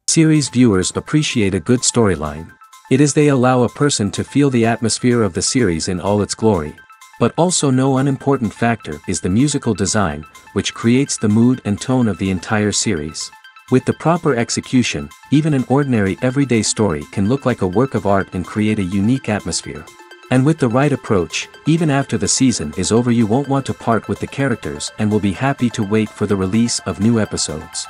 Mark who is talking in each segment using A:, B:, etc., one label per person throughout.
A: Series viewers appreciate a good storyline. It is they allow a person to feel the atmosphere of the series in all its glory. But also no unimportant factor is the musical design, which creates the mood and tone of the entire series. With the proper execution, even an ordinary everyday story can look like a work of art and create a unique atmosphere. And with the right approach, even after the season is over you won't want to part with the characters and will be happy to wait for the release of new episodes.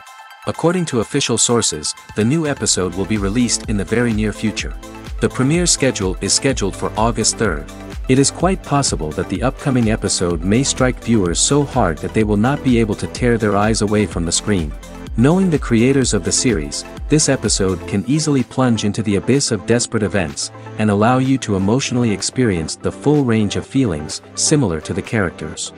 A: According to official sources, the new episode will be released in the very near future. The premiere schedule is scheduled for August 3rd. It is quite possible that the upcoming episode may strike viewers so hard that they will not be able to tear their eyes away from the screen. Knowing the creators of the series, this episode can easily plunge into the abyss of desperate events, and allow you to emotionally experience the full range of feelings, similar to the characters.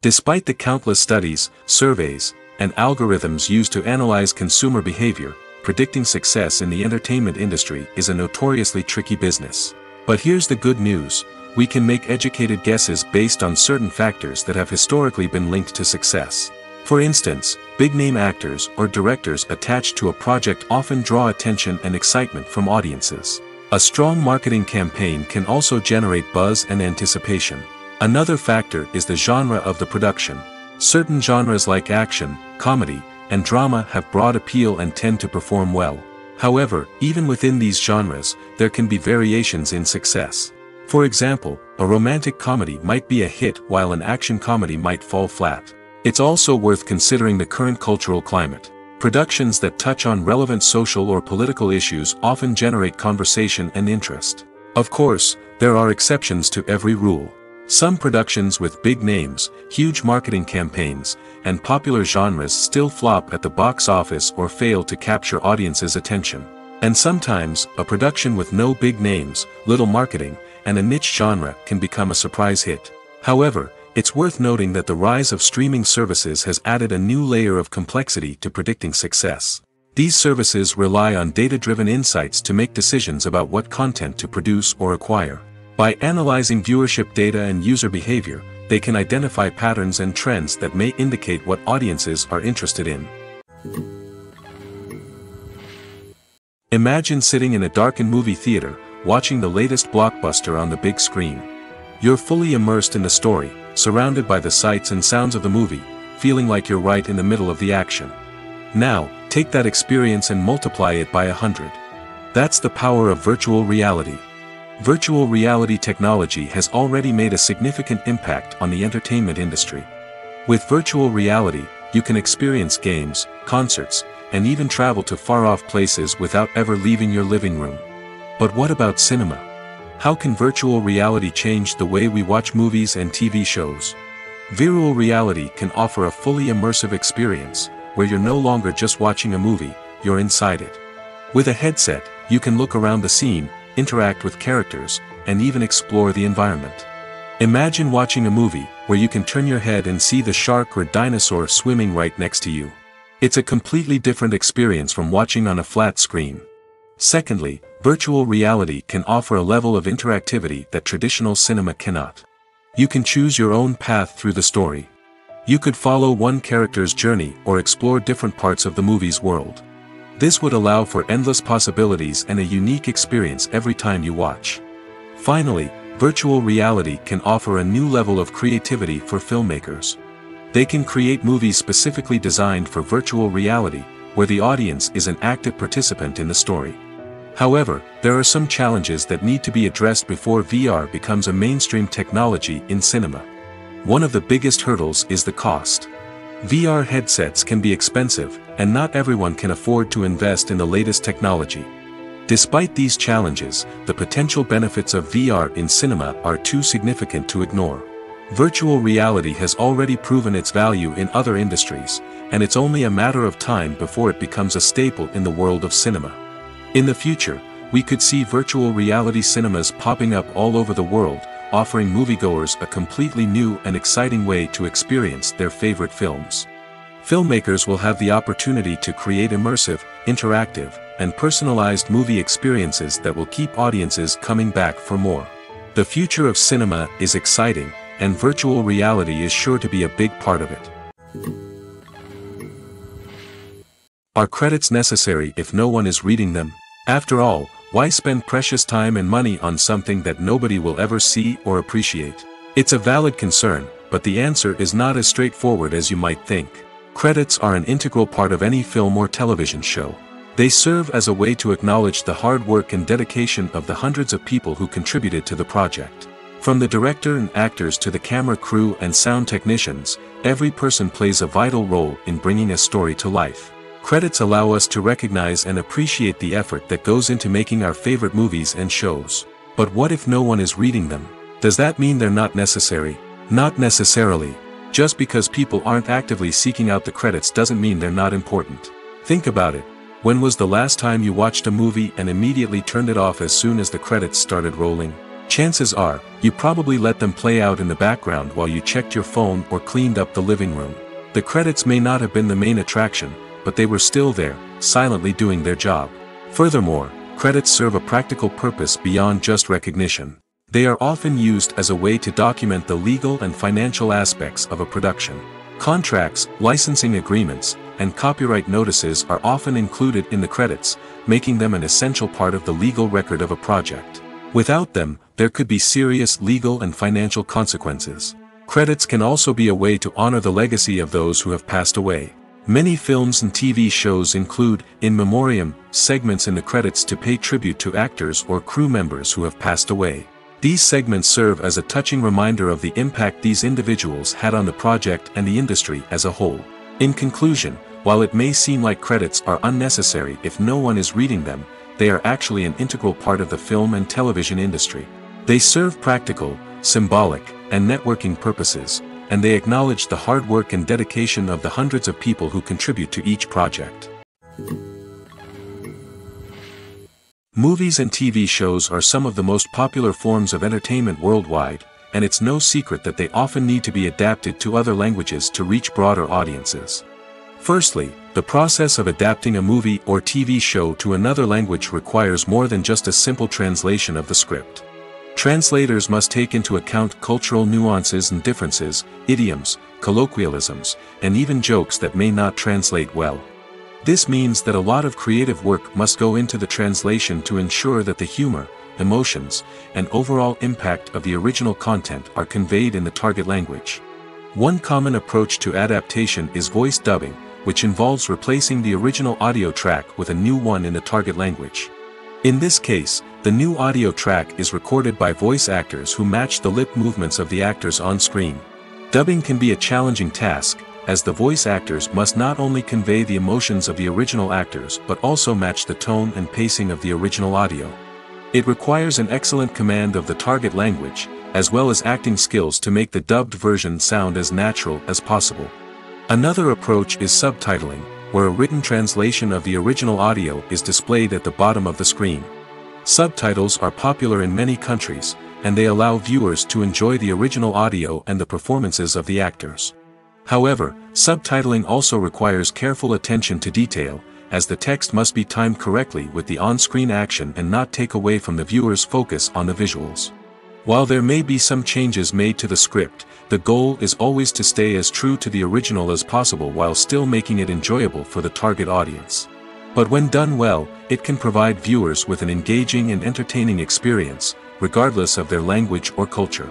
A: Despite the countless studies, surveys, and algorithms used to analyze consumer behavior, predicting success in the entertainment industry is a notoriously tricky business. But here's the good news: we can make educated guesses based on certain factors that have historically been linked to success. For instance, big-name actors or directors attached to a project often draw attention and excitement from audiences. A strong marketing campaign can also generate buzz and anticipation. Another factor is the genre of the production. Certain genres like action, comedy, and drama have broad appeal and tend to perform well. However, even within these genres, there can be variations in success. For example, a romantic comedy might be a hit while an action comedy might fall flat. It's also worth considering the current cultural climate. Productions that touch on relevant social or political issues often generate conversation and interest. Of course, there are exceptions to every rule. Some productions with big names, huge marketing campaigns, and popular genres still flop at the box office or fail to capture audiences' attention. And sometimes, a production with no big names, little marketing, and a niche genre can become a surprise hit. However, it's worth noting that the rise of streaming services has added a new layer of complexity to predicting success. These services rely on data-driven insights to make decisions about what content to produce or acquire. By analyzing viewership data and user behavior, they can identify patterns and trends that may indicate what audiences are interested in. Imagine sitting in a darkened movie theater, watching the latest blockbuster on the big screen. You're fully immersed in the story, surrounded by the sights and sounds of the movie, feeling like you're right in the middle of the action. Now, take that experience and multiply it by 100. That's the power of virtual reality. Virtual reality technology has already made a significant impact on the entertainment industry. With virtual reality, you can experience games, concerts, and even travel to far-off places without ever leaving your living room. But what about cinema? How can virtual reality change the way we watch movies and TV shows? Virtual reality can offer a fully immersive experience, where you're no longer just watching a movie, you're inside it. With a headset, you can look around the scene, interact with characters, and even explore the environment. Imagine watching a movie where you can turn your head and see the shark or dinosaur swimming right next to you. It's a completely different experience from watching on a flat screen. Secondly, virtual reality can offer a level of interactivity that traditional cinema cannot. You can choose your own path through the story. You could follow one character's journey or explore different parts of the movie's world. This would allow for endless possibilities and a unique experience every time you watch. Finally, virtual reality can offer a new level of creativity for filmmakers. They can create movies specifically designed for virtual reality, where the audience is an active participant in the story. However, there are some challenges that need to be addressed before VR becomes a mainstream technology in cinema. One of the biggest hurdles is the cost. VR headsets can be expensive, and not everyone can afford to invest in the latest technology. Despite these challenges, the potential benefits of VR in cinema are too significant to ignore. Virtual reality has already proven its value in other industries, and it's only a matter of time before it becomes a staple in the world of cinema. In the future, we could see virtual reality cinemas popping up all over the world, offering moviegoers a completely new and exciting way to experience their favorite films. Filmmakers will have the opportunity to create immersive, interactive, and personalized movie experiences that will keep audiences coming back for more. The future of cinema is exciting, and virtual reality is sure to be a big part of it. Are credits necessary if no one is reading them? After all, why spend precious time and money on something that nobody will ever see or appreciate? It's a valid concern, but the answer is not as straightforward as you might think. Credits are an integral part of any film or television show. They serve as a way to acknowledge the hard work and dedication of the hundreds of people who contributed to the project. From the director and actors to the camera crew and sound technicians, every person plays a vital role in bringing a story to life. Credits allow us to recognize and appreciate the effort that goes into making our favorite movies and shows. But what if no one is reading them? Does that mean they're not necessary? Not necessarily. Just because people aren't actively seeking out the credits doesn't mean they're not important. Think about it. When was the last time you watched a movie and immediately turned it off as soon as the credits started rolling? Chances are, you probably let them play out in the background while you checked your phone or cleaned up the living room. The credits may not have been the main attraction, but they were still there, silently doing their job. Furthermore, credits serve a practical purpose beyond just recognition. They are often used as a way to document the legal and financial aspects of a production. Contracts, licensing agreements, and copyright notices are often included in the credits, making them an essential part of the legal record of a project. Without them, there could be serious legal and financial consequences. Credits can also be a way to honor the legacy of those who have passed away. Many films and TV shows include, in memoriam, segments in the credits to pay tribute to actors or crew members who have passed away. These segments serve as a touching reminder of the impact these individuals had on the project and the industry as a whole. In conclusion, while it may seem like credits are unnecessary if no one is reading them, they are actually an integral part of the film and television industry. They serve practical, symbolic, and networking purposes, and they acknowledge the hard work and dedication of the hundreds of people who contribute to each project. Movies and TV shows are some of the most popular forms of entertainment worldwide, and it's no secret that they often need to be adapted to other languages to reach broader audiences. Firstly, the process of adapting a movie or TV show to another language requires more than just a simple translation of the script. Translators must take into account cultural nuances and differences, idioms, colloquialisms, and even jokes that may not translate well. This means that a lot of creative work must go into the translation to ensure that the humor, emotions, and overall impact of the original content are conveyed in the target language. One common approach to adaptation is voice dubbing, which involves replacing the original audio track with a new one in the target language. In this case, the new audio track is recorded by voice actors who match the lip movements of the actors on screen. Dubbing can be a challenging task, as the voice actors must not only convey the emotions of the original actors but also match the tone and pacing of the original audio. It requires an excellent command of the target language, as well as acting skills to make the dubbed version sound as natural as possible. Another approach is subtitling, where a written translation of the original audio is displayed at the bottom of the screen. Subtitles are popular in many countries, and they allow viewers to enjoy the original audio and the performances of the actors. However, subtitling also requires careful attention to detail, as the text must be timed correctly with the on-screen action and not take away from the viewer's focus on the visuals. While there may be some changes made to the script, the goal is always to stay as true to the original as possible while still making it enjoyable for the target audience. But when done well, it can provide viewers with an engaging and entertaining experience, regardless of their language or culture.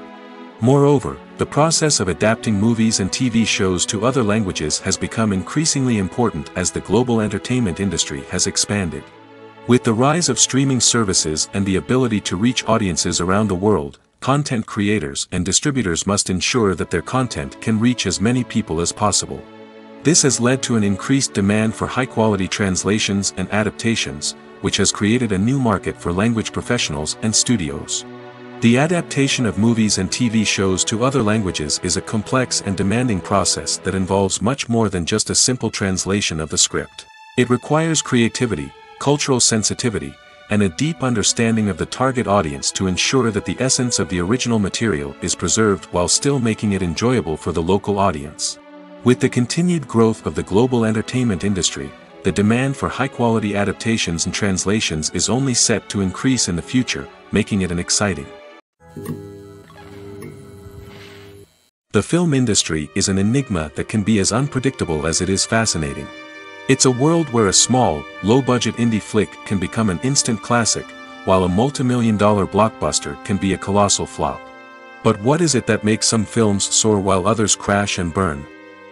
A: Moreover, the process of adapting movies and TV shows to other languages has become increasingly important as the global entertainment industry has expanded. With the rise of streaming services and the ability to reach audiences around the world, content creators and distributors must ensure that their content can reach as many people as possible. This has led to an increased demand for high-quality translations and adaptations, which has created a new market for language professionals and studios. The adaptation of movies and TV shows to other languages is a complex and demanding process that involves much more than just a simple translation of the script. It requires creativity, cultural sensitivity, and a deep understanding of the target audience to ensure that the essence of the original material is preserved while still making it enjoyable for the local audience. With the continued growth of the global entertainment industry, the demand for high-quality adaptations and translations is only set to increase in the future, making it an exciting. The film industry is an enigma that can be as unpredictable as it is fascinating. It's a world where a small, low-budget indie flick can become an instant classic, while a multi-million-dollar blockbuster can be a colossal flop. But what is it that makes some films soar while others crash and burn?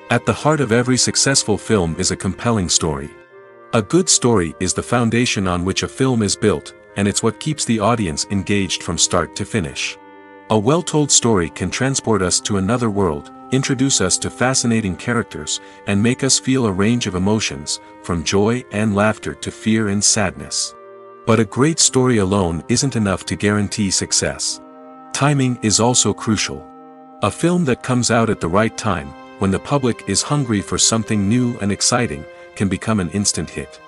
A: At the heart of every successful film is a compelling story. A good story is the foundation on which a film is built, and it's what keeps the audience engaged from start to finish. A well-told story can transport us to another world, introduce us to fascinating characters, and make us feel a range of emotions, from joy and laughter to fear and sadness. But a great story alone isn't enough to guarantee success. Timing is also crucial. A film that comes out at the right time, when the public is hungry for something new and exciting, can become an instant hit.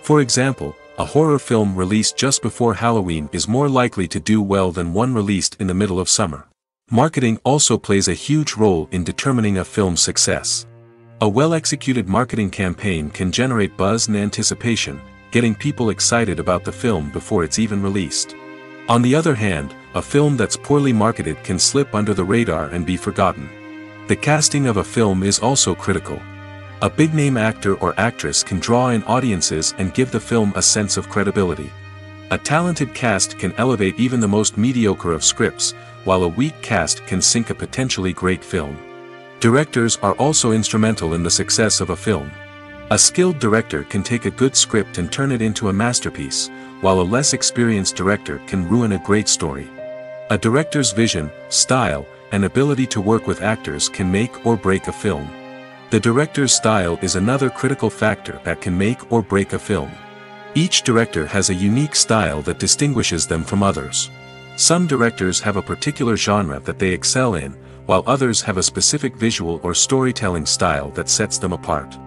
A: For example, a horror film released just before Halloween is more likely to do well than one released in the middle of summer. Marketing also plays a huge role in determining a film's success. A well-executed marketing campaign can generate buzz and anticipation, getting people excited about the film before it's even released. On the other hand, a film that's poorly marketed can slip under the radar and be forgotten. The casting of a film is also critical. A big-name actor or actress can draw in audiences and give the film a sense of credibility. A talented cast can elevate even the most mediocre of scripts, while a weak cast can sink a potentially great film. Directors are also instrumental in the success of a film. A skilled director can take a good script and turn it into a masterpiece, while a less experienced director can ruin a great story. A director's vision, style, and ability to work with actors can make or break a film. The director's style is another critical factor that can make or break a film. Each director has a unique style that distinguishes them from others. Some directors have a particular genre that they excel in, while others have a specific visual or storytelling style that sets them apart.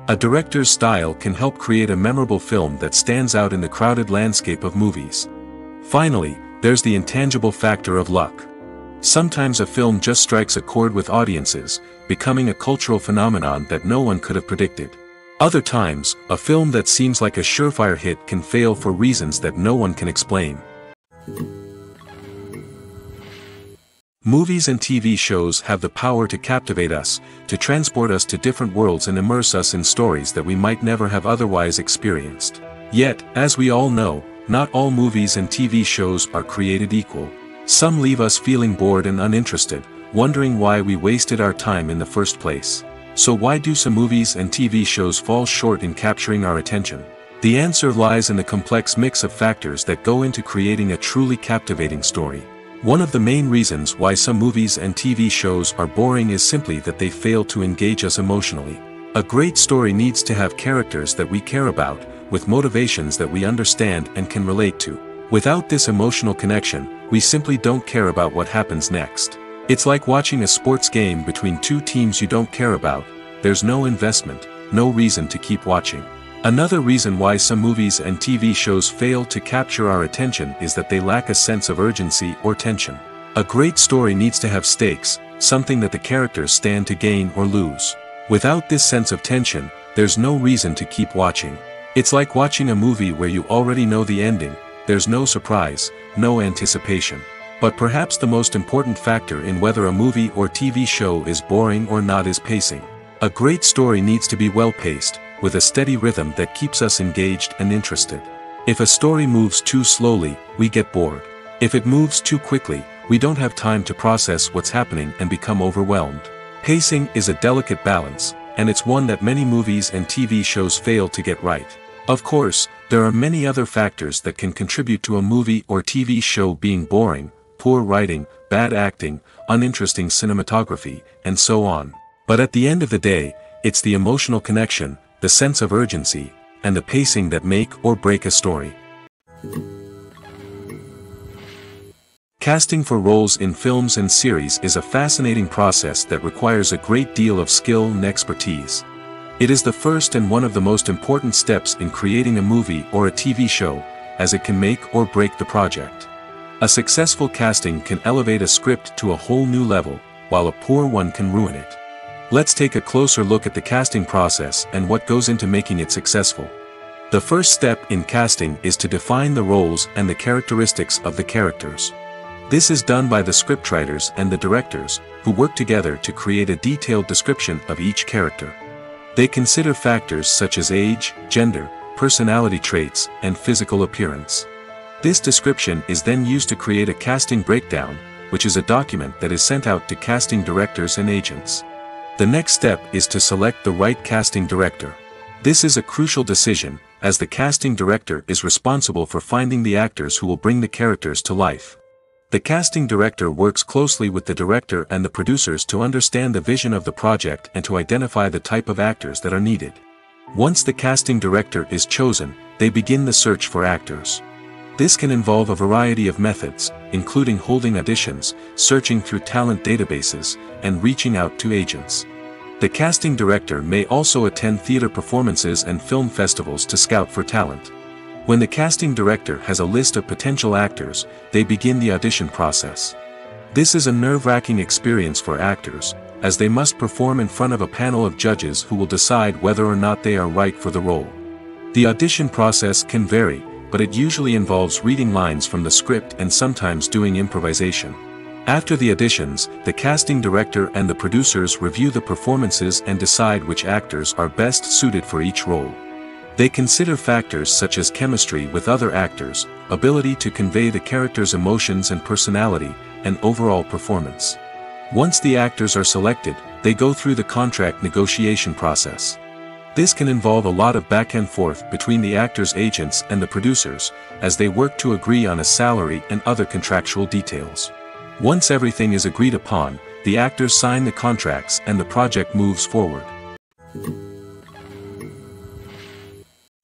A: A director's style can help create a memorable film that stands out in the crowded landscape of movies. Finally, there's the intangible factor of luck. Sometimes a film just strikes a chord with audiences, becoming a cultural phenomenon that no one could have predicted. Other times, a film that seems like a surefire hit can fail for reasons that no one can explain. Movies and TV shows have the power to captivate us, to transport us to different worlds and immerse us in stories that we might never have otherwise experienced. Yet, as we all know, not all movies and TV shows are created equal. Some leave us feeling bored and uninterested, wondering why we wasted our time in the first place. So why do some movies and TV shows fall short in capturing our attention? The answer lies in the complex mix of factors that go into creating a truly captivating story. One of the main reasons why some movies and TV shows are boring is simply that they fail to engage us emotionally. A great story needs to have characters that we care about, with motivations that we understand and can relate to. Without this emotional connection, we simply don't care about what happens next. It's like watching a sports game between two teams you don't care about. There's no investment, no reason to keep watching. Another reason why some movies and TV shows fail to capture our attention is that they lack a sense of urgency or tension. A great story needs to have stakes, something that the characters stand to gain or lose. Without this sense of tension, there's no reason to keep watching. It's like watching a movie where you already know the ending. There's no surprise, no anticipation. But perhaps the most important factor in whether a movie or TV show is boring or not is pacing. A great story needs to be well-paced, with a steady rhythm that keeps us engaged and interested. If a story moves too slowly, we get bored. If it moves too quickly, we don't have time to process what's happening and become overwhelmed. Pacing is a delicate balance, and it's one that many movies and TV shows fail to get right. Of course, there are many other factors that can contribute to a movie or TV show being boring: poor writing, bad acting, uninteresting cinematography, and so on. But at the end of the day, it's the emotional connection, the sense of urgency, and the pacing that make or break a story. Casting for roles in films and series is a fascinating process that requires a great deal of skill and expertise. It is the first and one of the most important steps in creating a movie or a TV show, as it can make or break the project. A successful casting can elevate a script to a whole new level, while a poor one can ruin it. Let's take a closer look at the casting process and what goes into making it successful. The first step in casting is to define the roles and the characteristics of the characters. This is done by the scriptwriters and the directors, who work together to create a detailed description of each character. They consider factors such as age, gender, personality traits, and physical appearance. This description is then used to create a casting breakdown, which is a document that is sent out to casting directors and agents. The next step is to select the right casting director. This is a crucial decision, as the casting director is responsible for finding the actors who will bring the characters to life. The casting director works closely with the director and the producers to understand the vision of the project and to identify the type of actors that are needed. Once the casting director is chosen, they begin the search for actors. This can involve a variety of methods, including holding auditions, searching through talent databases, and reaching out to agents. The casting director may also attend theater performances and film festivals to scout for talent. When the casting director has a list of potential actors, they begin the audition process. This is a nerve-wracking experience for actors, as they must perform in front of a panel of judges who will decide whether or not they are right for the role. The audition process can vary, but it usually involves reading lines from the script and sometimes doing improvisation. After the auditions, the casting director and the producers review the performances and decide which actors are best suited for each role. They consider factors such as chemistry with other actors, ability to convey the character's emotions and personality, and overall performance. Once the actors are selected, they go through the contract negotiation process. This can involve a lot of back and forth between the actors' agents and the producers, as they work to agree on a salary and other contractual details. Once everything is agreed upon, the actors sign the contracts and the project moves forward.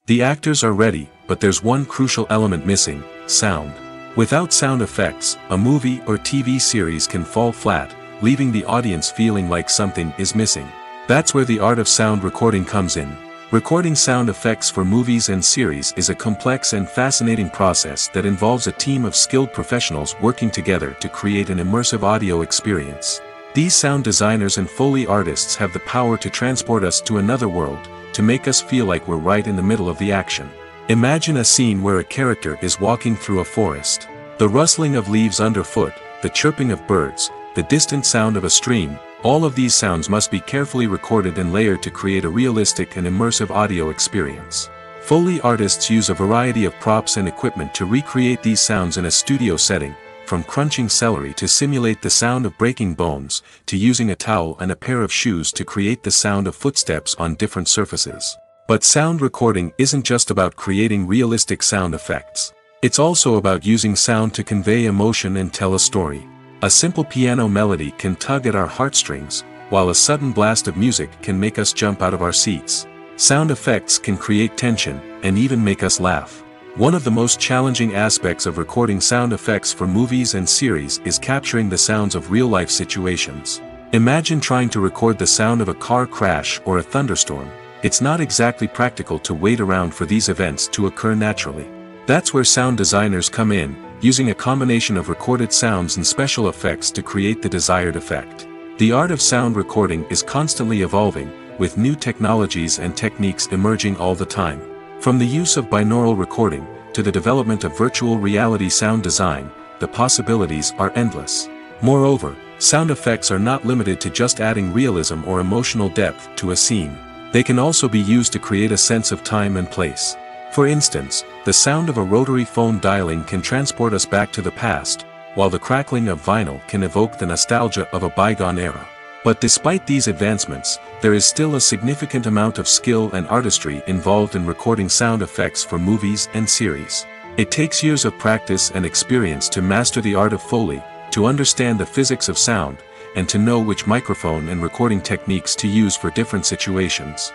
A: The actors are ready, but there's one crucial element missing: sound. Without sound effects, a movie or TV series can fall flat, leaving the audience feeling like something is missing. That's where the art of sound recording comes in. Recording sound effects for movies and series is a complex and fascinating process that involves a team of skilled professionals working together to create an immersive audio experience. These sound designers and Foley artists have the power to transport us to another world, to make us feel like we're right in the middle of the action. Imagine a scene where a character is walking through a forest. The rustling of leaves underfoot, the chirping of birds, the distant sound of a stream, all of these sounds must be carefully recorded and layered to create a realistic and immersive audio experience. Foley artists use a variety of props and equipment to recreate these sounds in a studio setting, from crunching celery to simulate the sound of breaking bones, to using a towel and a pair of shoes to create the sound of footsteps on different surfaces. But sound recording isn't just about creating realistic sound effects. It's also about using sound to convey emotion and tell a story. A simple piano melody can tug at our heartstrings, while a sudden blast of music can make us jump out of our seats. Sound effects can create tension, and even make us laugh. One of the most challenging aspects of recording sound effects for movies and series is capturing the sounds of real-life situations. Imagine trying to record the sound of a car crash or a thunderstorm. It's not exactly practical to wait around for these events to occur naturally. That's where sound designers come in, using a combination of recorded sounds and special effects to create the desired effect. The art of sound recording is constantly evolving, with new technologies and techniques emerging all the time. From the use of binaural recording, to the development of virtual reality sound design, the possibilities are endless. Moreover, sound effects are not limited to just adding realism or emotional depth to a scene. They can also be used to create a sense of time and place. For instance, the sound of a rotary phone dialing can transport us back to the past, while the crackling of vinyl can evoke the nostalgia of a bygone era. But despite these advancements, there is still a significant amount of skill and artistry involved in recording sound effects for movies and series. It takes years of practice and experience to master the art of Foley, to understand the physics of sound, and to know which microphone and recording techniques to use for different situations.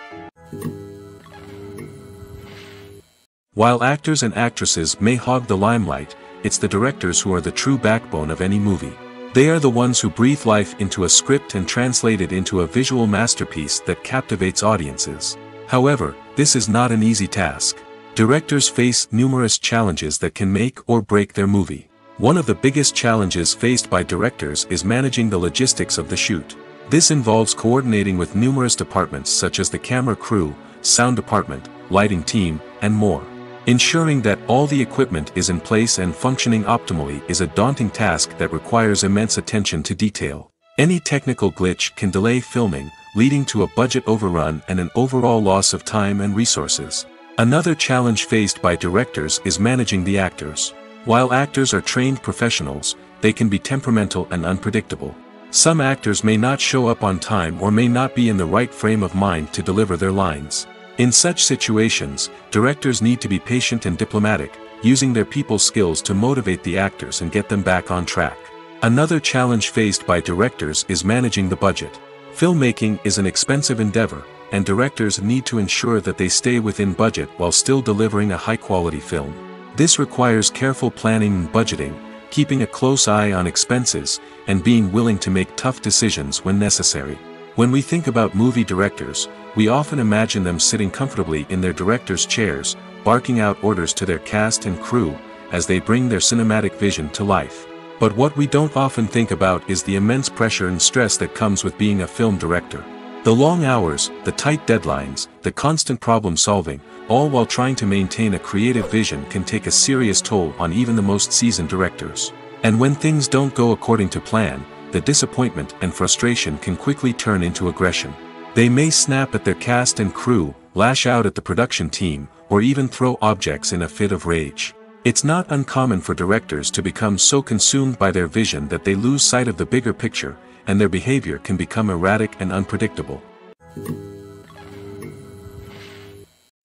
A: While actors and actresses may hog the limelight, it's the directors who are the true backbone of any movie. They are the ones who breathe life into a script and translate it into a visual masterpiece that captivates audiences. However, this is not an easy task. Directors face numerous challenges that can make or break their movie. One of the biggest challenges faced by directors is managing the logistics of the shoot. This involves coordinating with numerous departments such as the camera crew, sound department, lighting team, and more. Ensuring that all the equipment is in place and functioning optimally is a daunting task that requires immense attention to detail. Any technical glitch can delay filming, leading to a budget overrun and an overall loss of time and resources. Another challenge faced by directors is managing the actors. While actors are trained professionals, they can be temperamental and unpredictable. Some actors may not show up on time or may not be in the right frame of mind to deliver their lines. In such situations, directors need to be patient and diplomatic, using their people skills to motivate the actors and get them back on track. Another challenge faced by directors is managing the budget. Filmmaking is an expensive endeavor, and directors need to ensure that they stay within budget while still delivering a high-quality film. This requires careful planning and budgeting, keeping a close eye on expenses, and being willing to make tough decisions when necessary. When we think about movie directors, we often imagine them sitting comfortably in their director's chairs, barking out orders to their cast and crew, as they bring their cinematic vision to life. But what we don't often think about is the immense pressure and stress that comes with being a film director. The long hours, the tight deadlines, the constant problem solving, all while trying to maintain a creative vision can take a serious toll on even the most seasoned directors. And when things don't go according to plan, the disappointment and frustration can quickly turn into aggression. They may snap at their cast and crew, lash out at the production team, or even throw objects in a fit of rage. It's not uncommon for directors to become so consumed by their vision that they lose sight of the bigger picture, and their behavior can become erratic and unpredictable.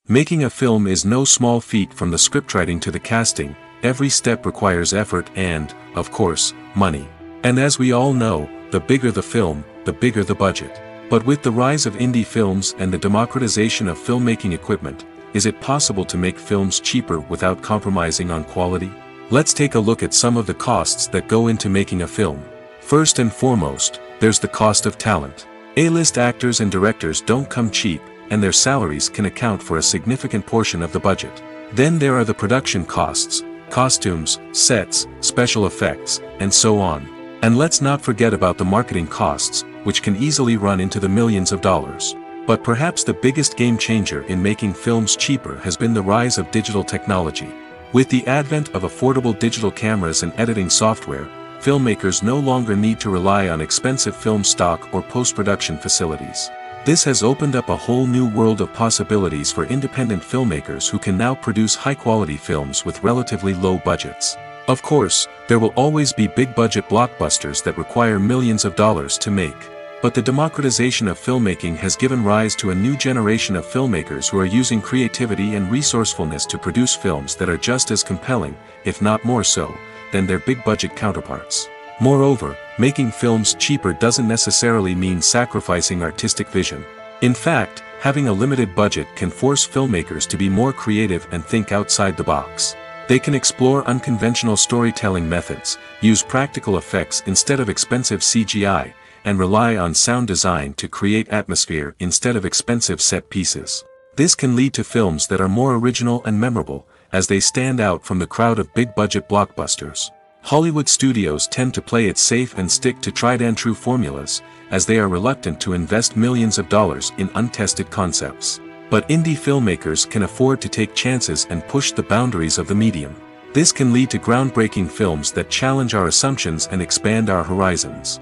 A: Making a film is no small feat. From the scriptwriting to the casting, every step requires effort and, of course, money. And as we all know, the bigger the film, the bigger the budget. But with the rise of indie films and the democratization of filmmaking equipment, is it possible to make films cheaper without compromising on quality? Let's take a look at some of the costs that go into making a film. First and foremost, there's the cost of talent. A-list actors and directors don't come cheap, and their salaries can account for a significant portion of the budget. Then there are the production costs, costumes, sets, special effects, and so on. And let's not forget about the marketing costs, which can easily run into the millions of dollars. But perhaps the biggest game changer in making films cheaper has been the rise of digital technology. With the advent of affordable digital cameras and editing software, filmmakers no longer need to rely on expensive film stock or post-production facilities. This has opened up a whole new world of possibilities for independent filmmakers who can now produce high-quality films with relatively low budgets. Of course, there will always be big-budget blockbusters that require millions of dollars to make. But the democratization of filmmaking has given rise to a new generation of filmmakers who are using creativity and resourcefulness to produce films that are just as compelling, if not more so, than their big-budget counterparts. Moreover, making films cheaper doesn't necessarily mean sacrificing artistic vision. In fact, having a limited budget can force filmmakers to be more creative and think outside the box. They can explore unconventional storytelling methods, use practical effects instead of expensive CGI, and rely on sound design to create atmosphere instead of expensive set pieces. This can lead to films that are more original and memorable, as they stand out from the crowd of big-budget blockbusters. Hollywood studios tend to play it safe and stick to tried-and-true formulas, as they are reluctant to invest millions of dollars in untested concepts. But indie filmmakers can afford to take chances and push the boundaries of the medium. This can lead to groundbreaking films that challenge our assumptions and expand our horizons.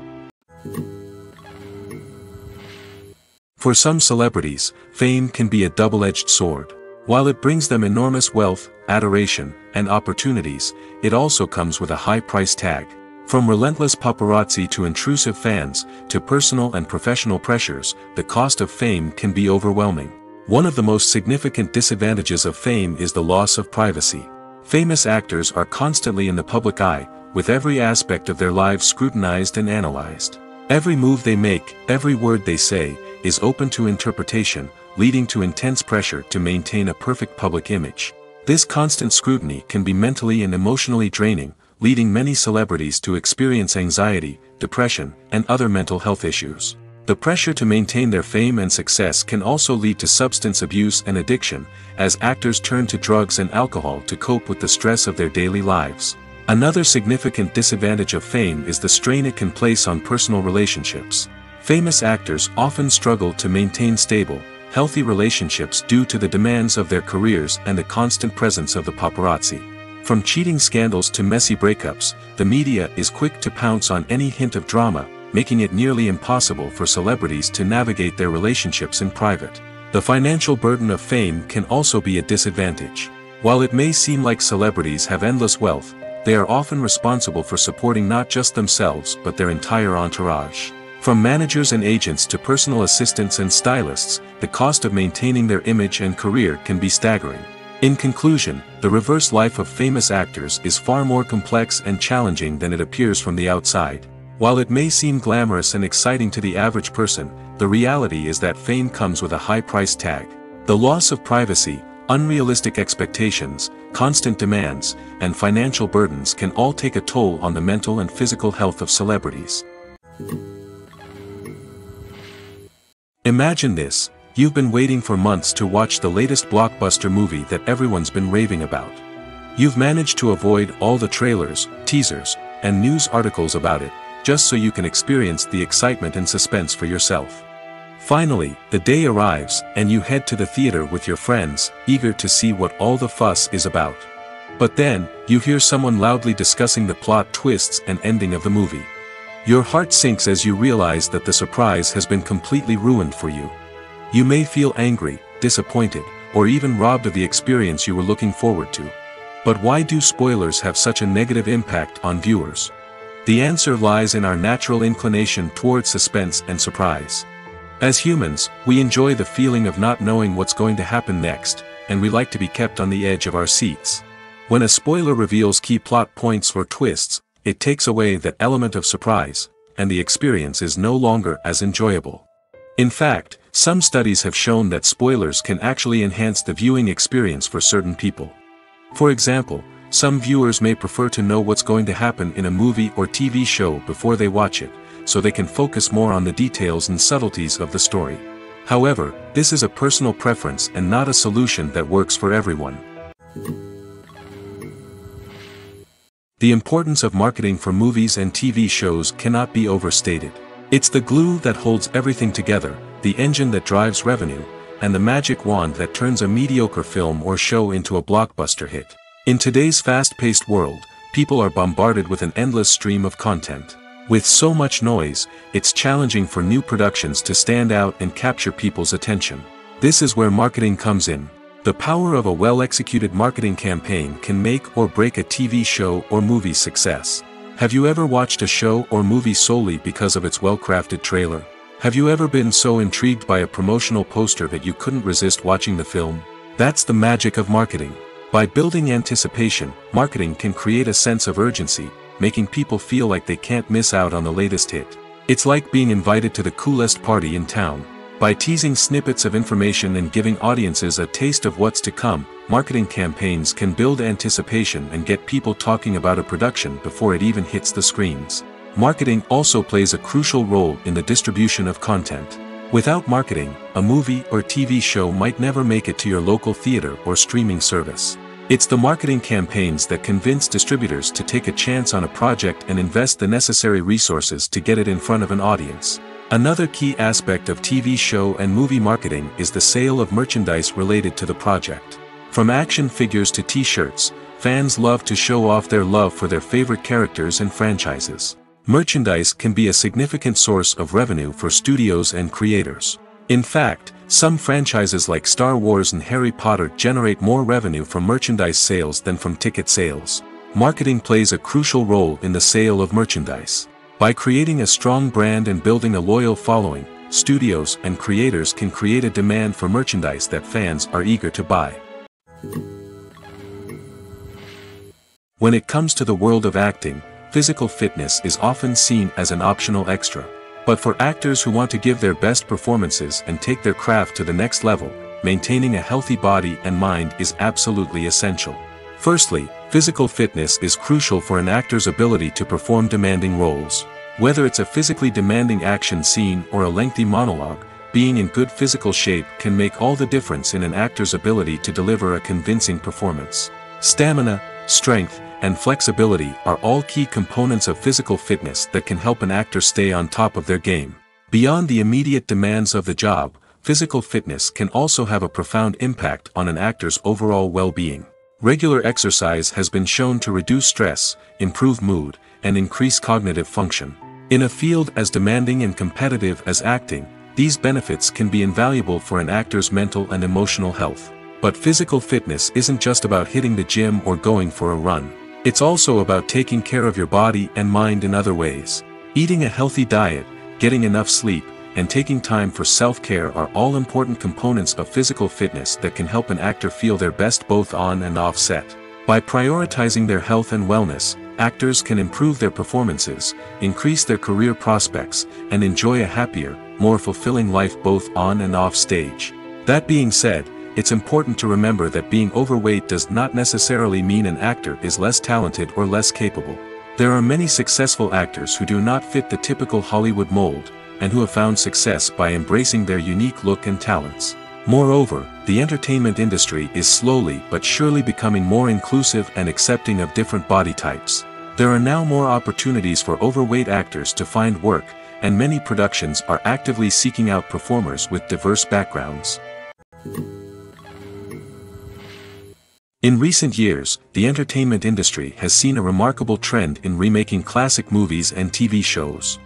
A: For some celebrities, fame can be a double-edged sword. While it brings them enormous wealth, adoration, and opportunities, it also comes with a high price tag. From relentless paparazzi to intrusive fans, to personal and professional pressures, the cost of fame can be overwhelming. One of the most significant disadvantages of fame is the loss of privacy. Famous actors are constantly in the public eye, with every aspect of their lives scrutinized and analyzed. Every move they make, every word they say, is open to interpretation, leading to intense pressure to maintain a perfect public image. This constant scrutiny can be mentally and emotionally draining, leading many celebrities to experience anxiety, depression, and other mental health issues. The pressure to maintain their fame and success can also lead to substance abuse and addiction, as actors turn to drugs and alcohol to cope with the stress of their daily lives. Another significant disadvantage of fame is the strain it can place on personal relationships. Famous actors often struggle to maintain stable, healthy relationships due to the demands of their careers and the constant presence of the paparazzi. From cheating scandals to messy breakups, the media is quick to pounce on any hint of drama, making it nearly impossible for celebrities to navigate their relationships in private. The financial burden of fame can also be a disadvantage. While it may seem like celebrities have endless wealth, they are often responsible for supporting not just themselves but their entire entourage. From managers and agents to personal assistants and stylists, the cost of maintaining their image and career can be staggering. In conclusion, the reverse life of famous actors is far more complex and challenging than it appears from the outside. While it may seem glamorous and exciting to the average person, the reality is that fame comes with a high price tag. The loss of privacy, unrealistic expectations, constant demands, and financial burdens can all take a toll on the mental and physical health of celebrities. Imagine this: you've been waiting for months to watch the latest blockbuster movie that everyone's been raving about. You've managed to avoid all the trailers, teasers, and news articles about it, just so you can experience the excitement and suspense for yourself. Finally, the day arrives, and you head to the theater with your friends, eager to see what all the fuss is about. But then, you hear someone loudly discussing the plot twists and ending of the movie. Your heart sinks as you realize that the surprise has been completely ruined for you. You may feel angry, disappointed, or even robbed of the experience you were looking forward to. But why do spoilers have such a negative impact on viewers? The answer lies in our natural inclination toward suspense and surprise. As humans, we enjoy the feeling of not knowing what's going to happen next, and we like to be kept on the edge of our seats. When a spoiler reveals key plot points or twists, it takes away that element of surprise, and the experience is no longer as enjoyable. In fact, some studies have shown that spoilers can actually enhance the viewing experience for certain people. For example, some viewers may prefer to know what's going to happen in a movie or TV show before they watch it, so they can focus more on the details and subtleties of the story. However, this is a personal preference and not a solution that works for everyone. The importance of marketing for movies and TV shows cannot be overstated. It's the glue that holds everything together, the engine that drives revenue, and the magic wand that turns a mediocre film or show into a blockbuster hit. In today's fast-paced world, people are bombarded with an endless stream of content. With so much noise, it's challenging for new productions to stand out and capture people's attention. This is where marketing comes in. The power of a well-executed marketing campaign can make or break a TV show or movie's success. Have you ever watched a show or movie solely because of its well-crafted trailer? Have you ever been so intrigued by a promotional poster that you couldn't resist watching the film? That's the magic of marketing. By building anticipation, marketing can create a sense of urgency, making people feel like they can't miss out on the latest hit. It's like being invited to the coolest party in town. By teasing snippets of information and giving audiences a taste of what's to come, marketing campaigns can build anticipation and get people talking about a production before it even hits the screens. Marketing also plays a crucial role in the distribution of content. Without marketing, a movie or TV show might never make it to your local theater or streaming service. It's the marketing campaigns that convince distributors to take a chance on a project and invest the necessary resources to get it in front of an audience. Another key aspect of TV show and movie marketing is the sale of merchandise related to the project. From action figures to t-shirts, fans love to show off their love for their favorite characters and franchises. Merchandise can be a significant source of revenue for studios and creators. In fact, some franchises like Star Wars and Harry Potter generate more revenue from merchandise sales than from ticket sales. Marketing plays a crucial role in the sale of merchandise. By creating a strong brand and building a loyal following, studios and creators can create a demand for merchandise that fans are eager to buy. When it comes to the world of acting, physical fitness is often seen as an optional extra. But for actors who want to give their best performances and take their craft to the next level, maintaining a healthy body and mind is absolutely essential. Firstly, physical fitness is crucial for an actor's ability to perform demanding roles. Whether it's a physically demanding action scene or a lengthy monologue, being in good physical shape can make all the difference in an actor's ability to deliver a convincing performance. Stamina, strength, and flexibility are all key components of physical fitness that can help an actor stay on top of their game. Beyond the immediate demands of the job, physical fitness can also have a profound impact on an actor's overall well-being. Regular exercise has been shown to reduce stress, improve mood, and increase cognitive function. In a field as demanding and competitive as acting, these benefits can be invaluable for an actor's mental and emotional health. But physical fitness isn't just about hitting the gym or going for a run. It's also about taking care of your body and mind in other ways. Eating a healthy diet, getting enough sleep, and taking time for self-care are all important components of physical fitness that can help an actor feel their best both on and off set. By prioritizing their health and wellness, actors can improve their performances, increase their career prospects, and enjoy a happier, more fulfilling life both on and off stage. That being said, it's important to remember that being overweight does not necessarily mean an actor is less talented or less capable. There are many successful actors who do not fit the typical Hollywood mold, and who have found success by embracing their unique look and talents. Moreover, the entertainment industry is slowly but surely becoming more inclusive and accepting of different body types. There are now more opportunities for overweight actors to find work, and many productions are actively seeking out performers with diverse backgrounds. In recent years, the entertainment industry has seen a remarkable trend in remaking classic movies and TV shows.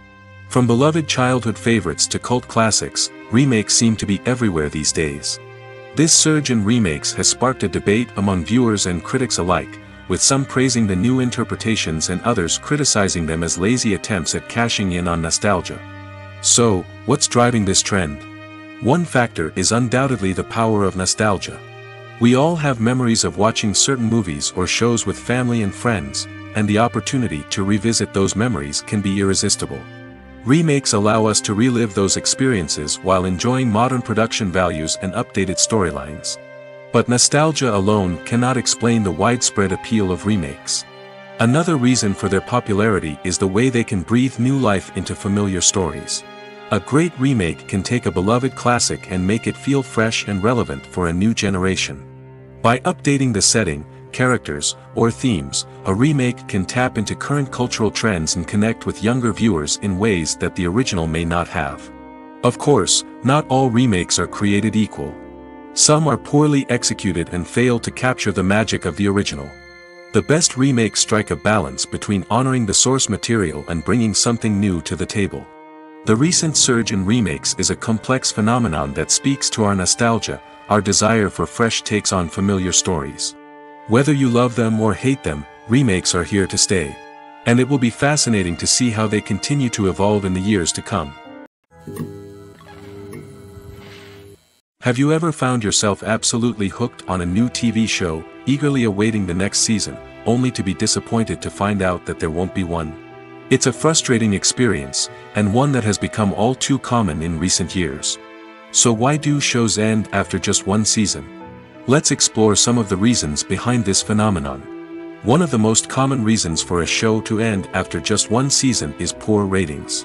A: From beloved childhood favorites to cult classics, remakes seem to be everywhere these days. This surge in remakes has sparked a debate among viewers and critics alike, with some praising the new interpretations and others criticizing them as lazy attempts at cashing in on nostalgia. So, what's driving this trend? One factor is undoubtedly the power of nostalgia. We all have memories of watching certain movies or shows with family and friends, and the opportunity to revisit those memories can be irresistible. Remakes allow us to relive those experiences while enjoying modern production values and updated storylines. But nostalgia alone cannot explain the widespread appeal of remakes. Another reason for their popularity is the way they can breathe new life into familiar stories. A great remake can take a beloved classic and make it feel fresh and relevant for a new generation. By updating the setting, characters, or themes, a remake can tap into current cultural trends and connect with younger viewers in ways that the original may not have. Of course, not all remakes are created equal. Some are poorly executed and fail to capture the magic of the original. The best remakes strike a balance between honoring the source material and bringing something new to the table. The recent surge in remakes is a complex phenomenon that speaks to our nostalgia, our desire for fresh takes on familiar stories. Whether you love them or hate them, remakes are here to stay. And it will be fascinating to see how they continue to evolve in the years to come. Have you ever found yourself absolutely hooked on a new TV show, eagerly awaiting the next season, only to be disappointed to find out that there won't be one? It's a frustrating experience, and one that has become all too common in recent years. So why do shows end after just one season? Let's explore some of the reasons behind this phenomenon. One of the most common reasons for a show to end after just one season is poor ratings.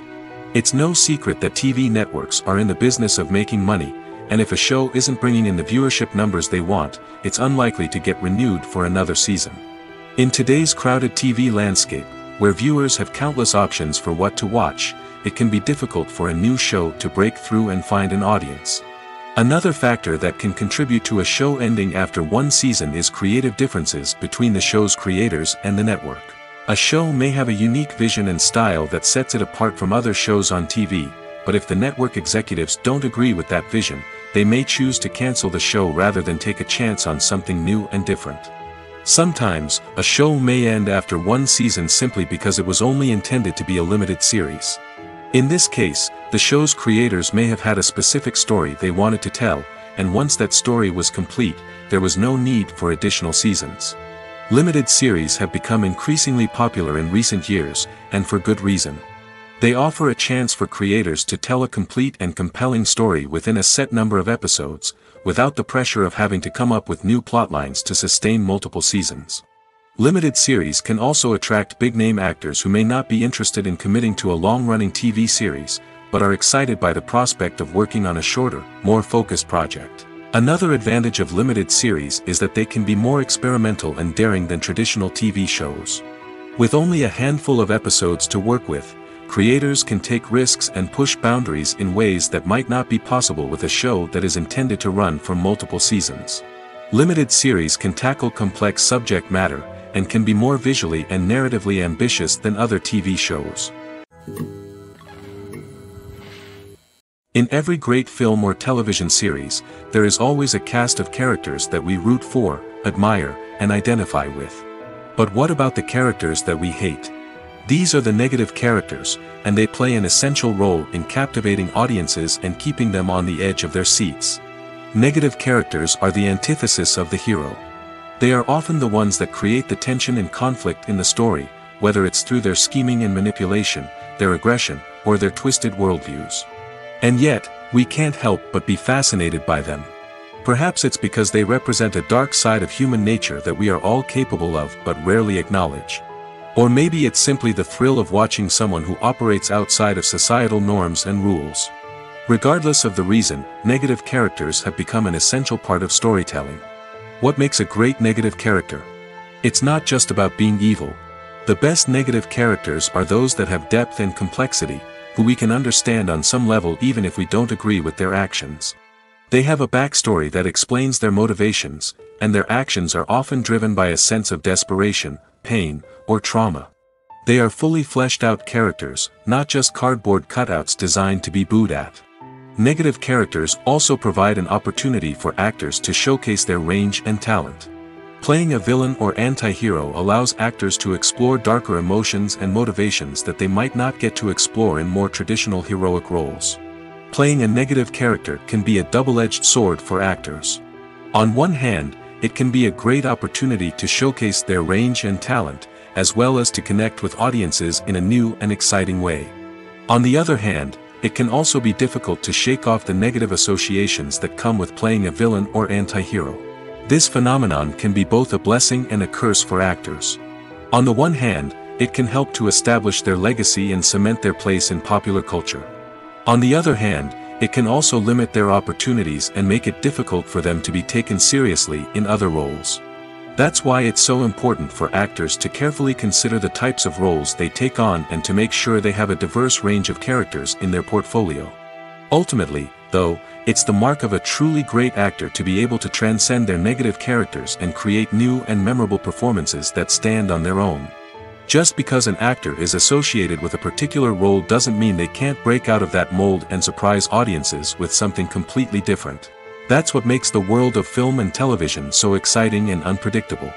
A: It's no secret that TV networks are in the business of making money, and if a show isn't bringing in the viewership numbers they want, it's unlikely to get renewed for another season. In today's crowded TV landscape, where viewers have countless options for what to watch, it can be difficult for a new show to break through and find an audience. Another factor that can contribute to a show ending after one season is creative differences between the show's creators and the network. A show may have a unique vision and style that sets it apart from other shows on TV, but if the network executives don't agree with that vision, they may choose to cancel the show rather than take a chance on something new and different. Sometimes, a show may end after one season simply because it was only intended to be a limited series. In this case, the show's creators may have had a specific story they wanted to tell, and once that story was complete, there was no need for additional seasons. Limited series have become increasingly popular in recent years, and for good reason. They offer a chance for creators to tell a complete and compelling story within a set number of episodes, without the pressure of having to come up with new plotlines to sustain multiple seasons. Limited series can also attract big-name actors who may not be interested in committing to a long-running TV series, but are excited by the prospect of working on a shorter, more focused project. Another advantage of limited series is that they can be more experimental and daring than traditional TV shows. With only a handful of episodes to work with, creators can take risks and push boundaries in ways that might not be possible with a show that is intended to run for multiple seasons. Limited series can tackle complex subject matter, and can be more visually and narratively ambitious than other TV shows. In every great film or television series, there is always a cast of characters that we root for, admire, and identify with. But what about the characters that we hate? These are the negative characters, and they play an essential role in captivating audiences and keeping them on the edge of their seats. Negative characters are the antithesis of the hero. They are often the ones that create the tension and conflict in the story, whether it's through their scheming and manipulation, their aggression, or their twisted worldviews. And yet, we can't help but be fascinated by them. Perhaps it's because they represent a dark side of human nature that we are all capable of but rarely acknowledge. Or maybe it's simply the thrill of watching someone who operates outside of societal norms and rules. Regardless of the reason, negative characters have become an essential part of storytelling. What makes a great negative character? It's not just about being evil. The best negative characters are those that have depth and complexity, who we can understand on some level even if we don't agree with their actions. They have a backstory that explains their motivations, and their actions are often driven by a sense of desperation, pain, or trauma. They are fully fleshed out characters, not just cardboard cutouts designed to be booed at. Negative characters also provide an opportunity for actors to showcase their range and talent. Playing a villain or anti-hero allows actors to explore darker emotions and motivations that they might not get to explore in more traditional heroic roles. Playing a negative character can be a double-edged sword for actors. On one hand, it can be a great opportunity to showcase their range and talent, as well as to connect with audiences in a new and exciting way. On the other hand, it can also be difficult to shake off the negative associations that come with playing a villain or anti-hero. This phenomenon can be both a blessing and a curse for actors. On the one hand, it can help to establish their legacy and cement their place in popular culture. On the other hand, it can also limit their opportunities and make it difficult for them to be taken seriously in other roles. That's why it's so important for actors to carefully consider the types of roles they take on and to make sure they have a diverse range of characters in their portfolio. Ultimately, though, it's the mark of a truly great actor to be able to transcend their negative characters and create new and memorable performances that stand on their own. Just because an actor is associated with a particular role doesn't mean they can't break out of that mold and surprise audiences with something completely different. That's what makes the world of film and television so exciting and unpredictable.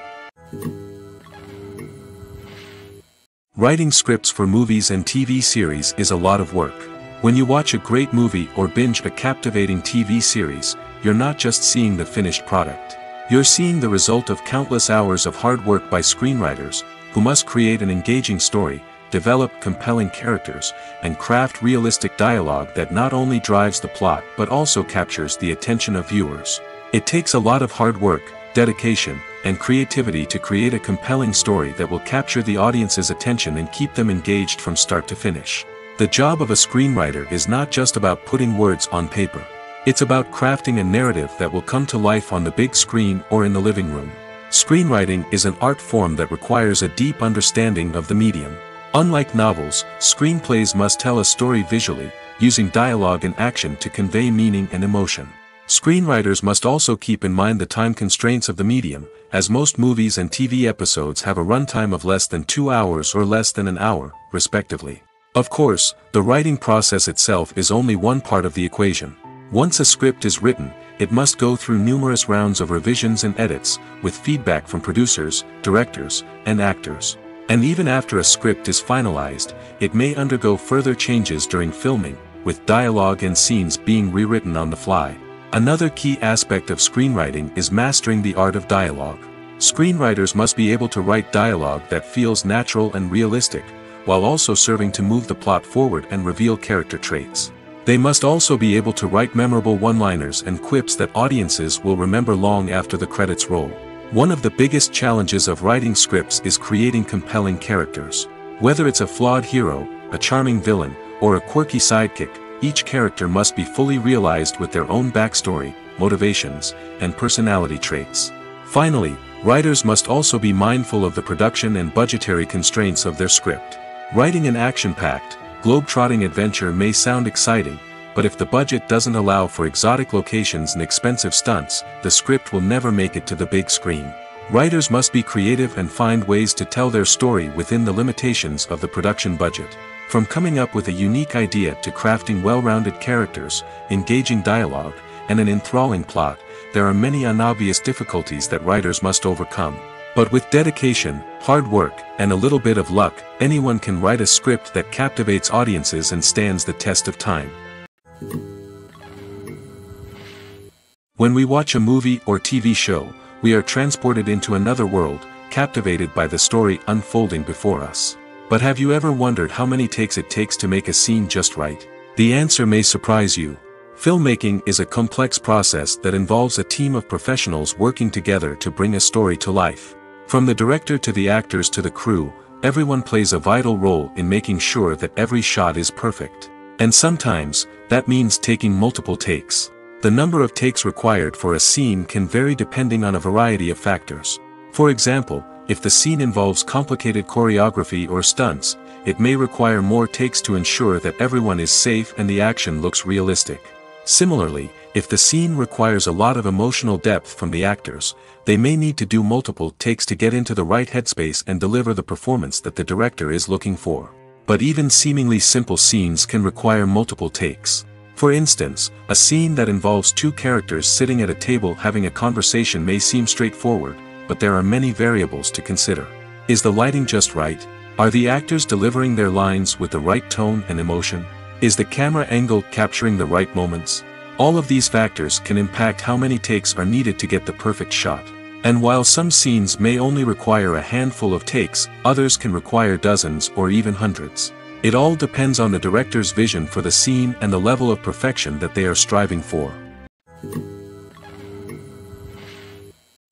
A: Writing scripts for movies and TV series is a lot of work. When you watch a great movie or binge a captivating TV series, you're not just seeing the finished product. You're seeing the result of countless hours of hard work by screenwriters, who must create an engaging story, develop compelling characters, and craft realistic dialogue that not only drives the plot but also captures the attention of viewers. It takes a lot of hard work, dedication, and creativity to create a compelling story that will capture the audience's attention and keep them engaged from start to finish. The job of a screenwriter is not just about putting words on paper. It's about crafting a narrative that will come to life on the big screen or in the living room. Screenwriting is an art form that requires a deep understanding of the medium. Unlike novels, screenplays must tell a story visually, using dialogue and action to convey meaning and emotion. Screenwriters must also keep in mind the time constraints of the medium, as most movies and TV episodes have a runtime of less than 2 hours or less than an hour, respectively. Of course, the writing process itself is only one part of the equation. Once a script is written, it must go through numerous rounds of revisions and edits, with feedback from producers, directors, and actors. And even after a script is finalized, it may undergo further changes during filming, with dialogue and scenes being rewritten on the fly. Another key aspect of screenwriting is mastering the art of dialogue. Screenwriters must be able to write dialogue that feels natural and realistic, while also serving to move the plot forward and reveal character traits. They must also be able to write memorable one-liners and quips that audiences will remember long after the credits roll. One of the biggest challenges of writing scripts is creating compelling characters. Whether it's a flawed hero, a charming villain, or a quirky sidekick, each character must be fully realized with their own backstory, motivations, and personality traits. Finally, writers must also be mindful of the production and budgetary constraints of their script. Writing an action-packed, globe-trotting adventure may sound exciting, but if the budget doesn't allow for exotic locations and expensive stunts, the script will never make it to the big screen. Writers must be creative and find ways to tell their story within the limitations of the production budget. From coming up with a unique idea to crafting well-rounded characters, engaging dialogue, and an enthralling plot, there are many unobvious difficulties that writers must overcome. But with dedication, hard work, and a little bit of luck, anyone can write a script that captivates audiences and stands the test of time. When we watch a movie or TV show, we are transported into another world, captivated by the story unfolding before us. But have you ever wondered how many takes it takes to make a scene just right? The answer may surprise you. Filmmaking is a complex process that involves a team of professionals working together to bring a story to life. From the director to the actors to the crew, everyone plays a vital role in making sure that every shot is perfect. And sometimes, that means taking multiple takes. The number of takes required for a scene can vary depending on a variety of factors. For example, if the scene involves complicated choreography or stunts, it may require more takes to ensure that everyone is safe and the action looks realistic. Similarly, if the scene requires a lot of emotional depth from the actors, they may need to do multiple takes to get into the right headspace and deliver the performance that the director is looking for. But even seemingly simple scenes can require multiple takes. For instance, a scene that involves two characters sitting at a table having a conversation may seem straightforward, but there are many variables to consider. Is the lighting just right? Are the actors delivering their lines with the right tone and emotion? Is the camera angle capturing the right moments? All of these factors can impact how many takes are needed to get the perfect shot. And while some scenes may only require a handful of takes, others can require dozens or even hundreds. It all depends on the director's vision for the scene and the level of perfection that they are striving for.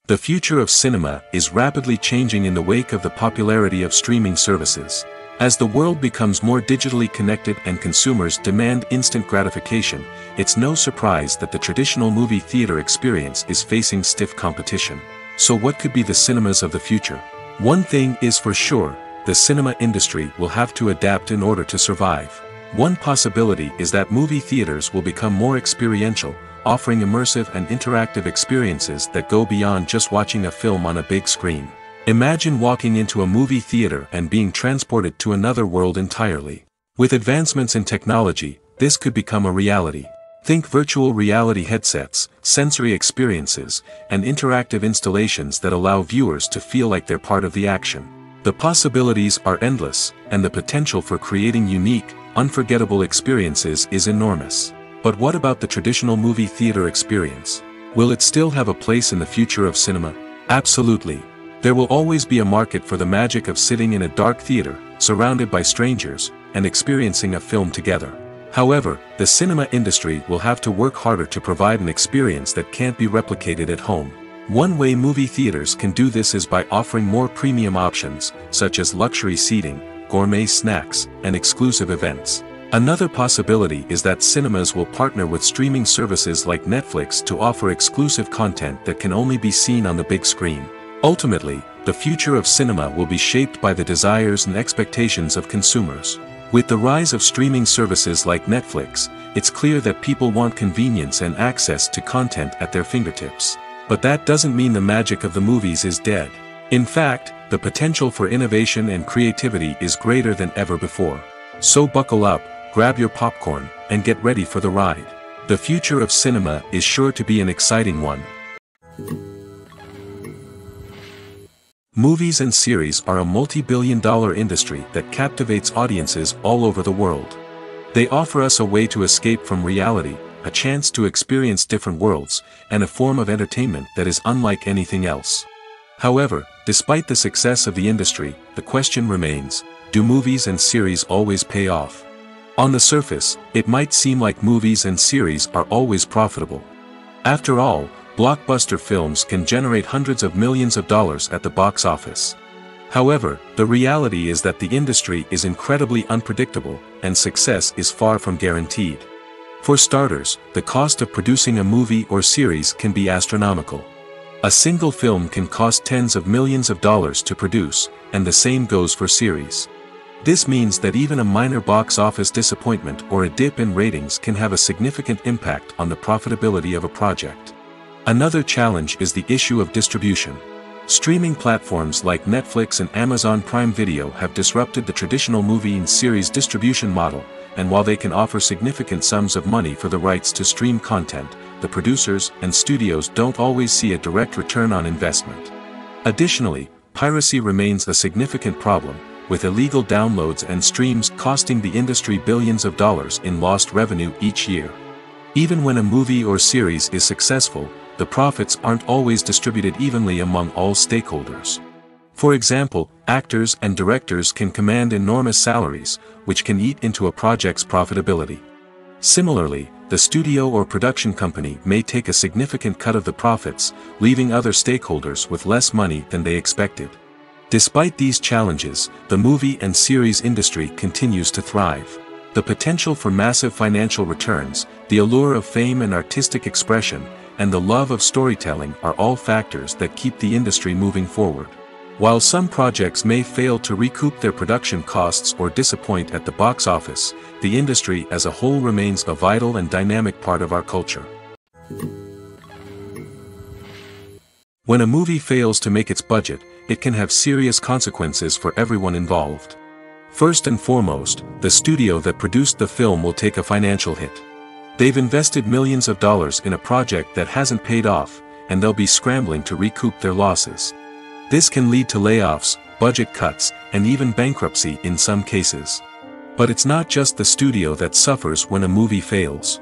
A: The future of cinema is rapidly changing in the wake of the popularity of streaming services. As the world becomes more digitally connected and consumers demand instant gratification, it's no surprise that the traditional movie theater experience is facing stiff competition. So what could be the cinemas of the future? One thing is for sure, the cinema industry will have to adapt in order to survive. One possibility is that movie theaters will become more experiential, offering immersive and interactive experiences that go beyond just watching a film on a big screen. Imagine walking into a movie theater and being transported to another world entirely. With advancements in technology, this could become a reality. Think virtual reality headsets, sensory experiences, and interactive installations that allow viewers to feel like they're part of the action. The possibilities are endless, and the potential for creating unique, unforgettable experiences is enormous. But what about the traditional movie theater experience? Will it still have a place in the future of cinema? Absolutely. There will always be a market for the magic of sitting in a dark theater, surrounded by strangers, and experiencing a film together. However, the cinema industry will have to work harder to provide an experience that can't be replicated at home. One way movie theaters can do this is by offering more premium options, such as luxury seating, gourmet snacks, and exclusive events. Another possibility is that cinemas will partner with streaming services like Netflix to offer exclusive content that can only be seen on the big screen. Ultimately, the future of cinema will be shaped by the desires and expectations of consumers. With the rise of streaming services like Netflix, it's clear that people want convenience and access to content at their fingertips. But that doesn't mean the magic of the movies is dead. In fact, the potential for innovation and creativity is greater than ever before. So buckle up, grab your popcorn, and get ready for the ride. The future of cinema is sure to be an exciting one. Movies and series are a multi-billion-dollar industry that captivates audiences all over the world. They offer us a way to escape from reality, a chance to experience different worlds, and a form of entertainment that is unlike anything else. However, despite the success of the industry, the question remains, do movies and series always pay off? On the surface, it might seem like movies and series are always profitable. After all, blockbuster films can generate hundreds of millions of dollars at the box office. However, the reality is that the industry is incredibly unpredictable, and success is far from guaranteed. For starters, the cost of producing a movie or series can be astronomical. A single film can cost tens of millions of dollars to produce, and the same goes for series. This means that even a minor box office disappointment or a dip in ratings can have a significant impact on the profitability of a project. Another challenge is the issue of distribution. Streaming platforms like Netflix and Amazon Prime Video have disrupted the traditional movie and series distribution model, and while they can offer significant sums of money for the rights to stream content, the producers and studios don't always see a direct return on investment. Additionally, piracy remains a significant problem, with illegal downloads and streams costing the industry billions of dollars in lost revenue each year. Even when a movie or series is successful, the profits aren't always distributed evenly among all stakeholders. For example, actors and directors can command enormous salaries, which can eat into a project's profitability. Similarly, the studio or production company may take a significant cut of the profits, leaving other stakeholders with less money than they expected. Despite these challenges, the movie and series industry continues to thrive. The potential for massive financial returns, the allure of fame and artistic expression, and the love of storytelling are all factors that keep the industry moving forward. While some projects may fail to recoup their production costs or disappoint at the box office, the industry as a whole remains a vital and dynamic part of our culture. When a movie fails to make its budget, it can have serious consequences for everyone involved. First and foremost, the studio that produced the film will take a financial hit. They've invested millions of dollars in a project that hasn't paid off, and they'll be scrambling to recoup their losses. This can lead to layoffs, budget cuts, and even bankruptcy in some cases. But it's not just the studio that suffers when a movie fails.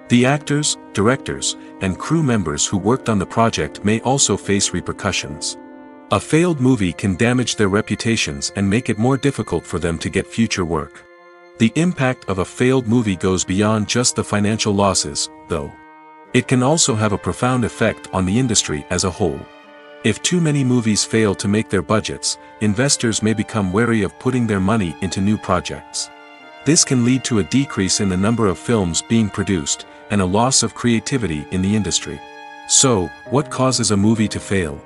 A: The actors, directors, and crew members who worked on the project may also face repercussions. A failed movie can damage their reputations and make it more difficult for them to get future work. The impact of a failed movie goes beyond just the financial losses, though. It can also have a profound effect on the industry as a whole. If too many movies fail to make their budgets, investors may become wary of putting their money into new projects. This can lead to a decrease in the number of films being produced, and a loss of creativity in the industry. So, what causes a movie to fail?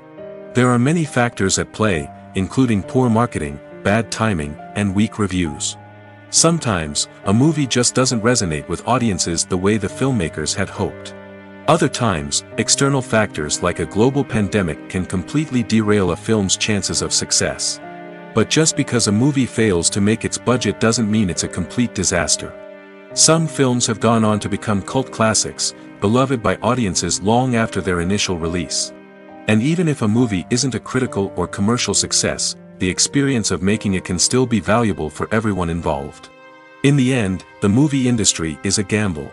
A: There are many factors at play, including poor marketing, bad timing, and weak reviews. Sometimes, a movie just doesn't resonate with audiences the way the filmmakers had hoped. Other times, external factors like a global pandemic can completely derail a film's chances of success. But just because a movie fails to make its budget doesn't mean it's a complete disaster. Some films have gone on to become cult classics, beloved by audiences long after their initial release. And even if a movie isn't a critical or commercial success, the experience of making it can still be valuable for everyone involved. In the end, the movie industry is a gamble.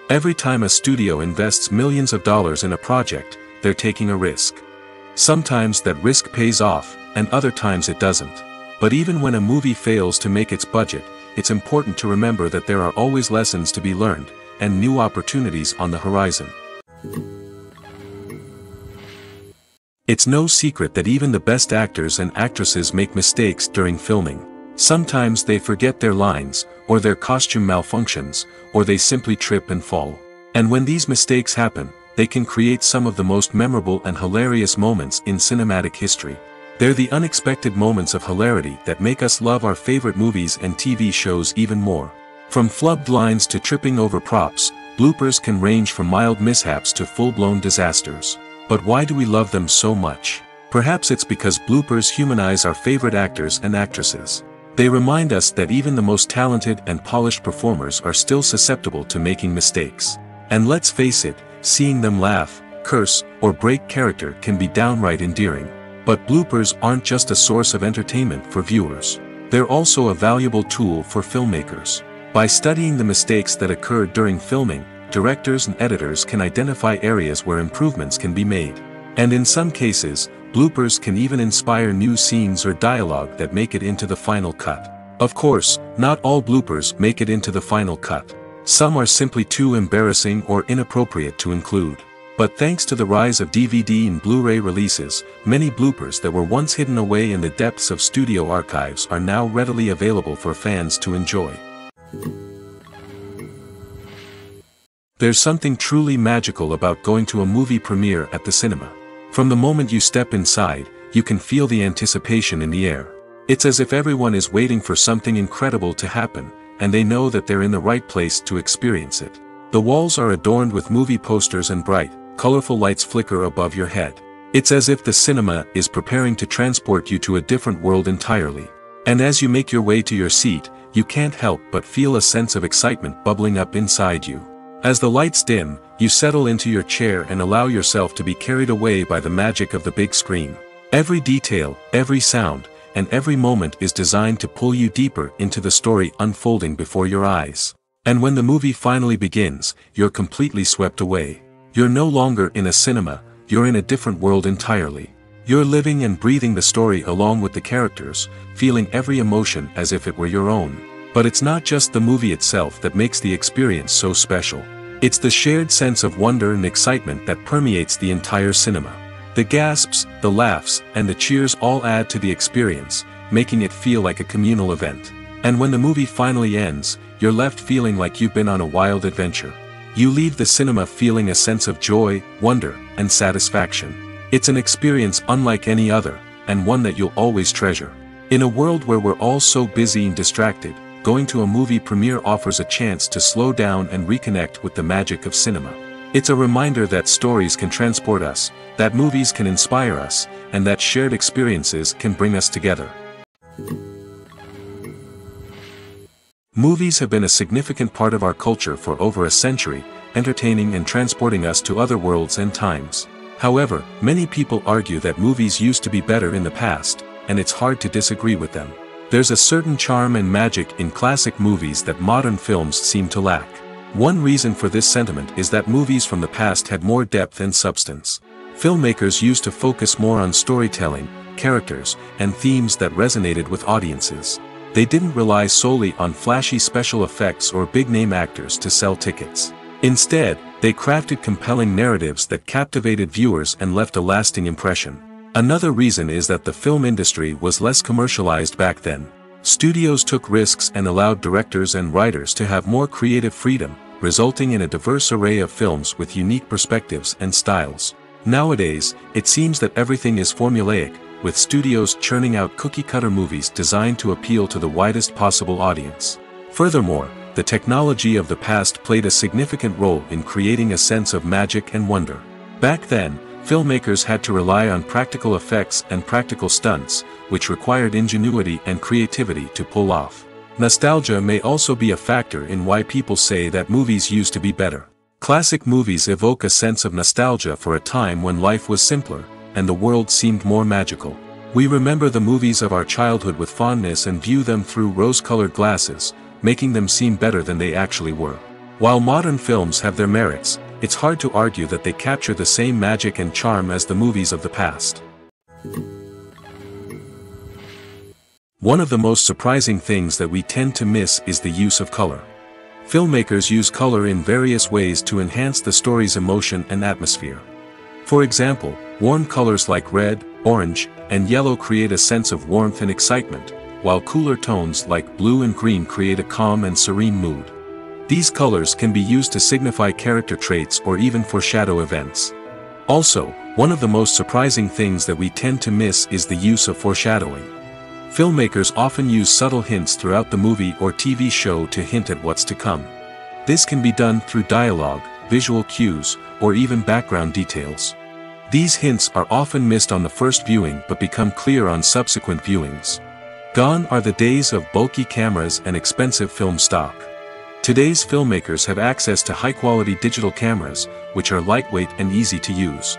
A: Every time a studio invests millions of dollars in a project, they're taking a risk. Sometimes that risk pays off, and other times it doesn't. But even when a movie fails to make its budget, it's important to remember that there are always lessons to be learned, and new opportunities on the horizon. It's no secret that even the best actors and actresses make mistakes during filming. Sometimes they forget their lines, or their costume malfunctions, or they simply trip and fall. And when these mistakes happen, they can create some of the most memorable and hilarious moments in cinematic history. They're the unexpected moments of hilarity that make us love our favorite movies and TV shows even more. From flubbed lines to tripping over props, bloopers can range from mild mishaps to full-blown disasters. But why do we love them so much? Perhaps it's because bloopers humanize our favorite actors and actresses. They remind us that even the most talented and polished performers are still susceptible to making mistakes. And let's face it, seeing them laugh, curse, or break character can be downright endearing. But bloopers aren't just a source of entertainment for viewers. They're also a valuable tool for filmmakers. By studying the mistakes that occurred during filming, directors and editors can identify areas where improvements can be made. And in some cases, bloopers can even inspire new scenes or dialogue that make it into the final cut. Of course, not all bloopers make it into the final cut. Some are simply too embarrassing or inappropriate to include. But thanks to the rise of DVD and Blu-ray releases, many bloopers that were once hidden away in the depths of studio archives are now readily available for fans to enjoy. There's something truly magical about going to a movie premiere at the cinema. From the moment you step inside, you can feel the anticipation in the air. It's as if everyone is waiting for something incredible to happen, and they know that they're in the right place to experience it. The walls are adorned with movie posters and bright, colorful lights flicker above your head. It's as if the cinema is preparing to transport you to a different world entirely. And as you make your way to your seat, you can't help but feel a sense of excitement bubbling up inside you. As the lights dim, you settle into your chair and allow yourself to be carried away by the magic of the big screen. Every detail, every sound, and every moment is designed to pull you deeper into the story unfolding before your eyes. And when the movie finally begins, you're completely swept away. You're no longer in a cinema, you're in a different world entirely. You're living and breathing the story along with the characters, feeling every emotion as if it were your own. But it's not just the movie itself that makes the experience so special. It's the shared sense of wonder and excitement that permeates the entire cinema. The gasps, the laughs, and the cheers all add to the experience, making it feel like a communal event. And when the movie finally ends, you're left feeling like you've been on a wild adventure. You leave the cinema feeling a sense of joy, wonder, and satisfaction. It's an experience unlike any other, and one that you'll always treasure. In a world where we're all so busy and distracted, going to a movie premiere offers a chance to slow down and reconnect with the magic of cinema. It's a reminder that stories can transport us, that movies can inspire us, and that shared experiences can bring us together. Movies have been a significant part of our culture for over a century, entertaining and transporting us to other worlds and times. However, many people argue that movies used to be better in the past, and it's hard to disagree with them. There's a certain charm and magic in classic movies that modern films seem to lack. One reason for this sentiment is that movies from the past had more depth and substance. Filmmakers used to focus more on storytelling, characters, and themes that resonated with audiences. They didn't rely solely on flashy special effects or big-name actors to sell tickets. Instead, they crafted compelling narratives that captivated viewers and left a lasting impression. Another reason is that the film industry was less commercialized back then. Studios took risks and allowed directors and writers to have more creative freedom, resulting in a diverse array of films with unique perspectives and styles. Nowadays, it seems that everything is formulaic, with studios churning out cookie-cutter movies designed to appeal to the widest possible audience. Furthermore, the technology of the past played a significant role in creating a sense of magic and wonder. Back then, filmmakers had to rely on practical effects and practical stunts, which required ingenuity and creativity to pull off. Nostalgia may also be a factor in why people say that movies used to be better. Classic movies evoke a sense of nostalgia for a time when life was simpler, and the world seemed more magical. We remember the movies of our childhood with fondness and view them through rose-colored glasses, making them seem better than they actually were. While modern films have their merits, it's hard to argue that they capture the same magic and charm as the movies of the past. One of the most surprising things that we tend to miss is the use of color. Filmmakers use color in various ways to enhance the story's emotion and atmosphere. For example, warm colors like red, orange, and yellow create a sense of warmth and excitement, while cooler tones like blue and green create a calm and serene mood. These colors can be used to signify character traits or even foreshadow events. Also, one of the most surprising things that we tend to miss is the use of foreshadowing. Filmmakers often use subtle hints throughout the movie or TV show to hint at what's to come. This can be done through dialogue, visual cues, or even background details. These hints are often missed on the first viewing but become clear on subsequent viewings. Gone are the days of bulky cameras and expensive film stock. Today's filmmakers have access to high-quality digital cameras, which are lightweight and easy to use.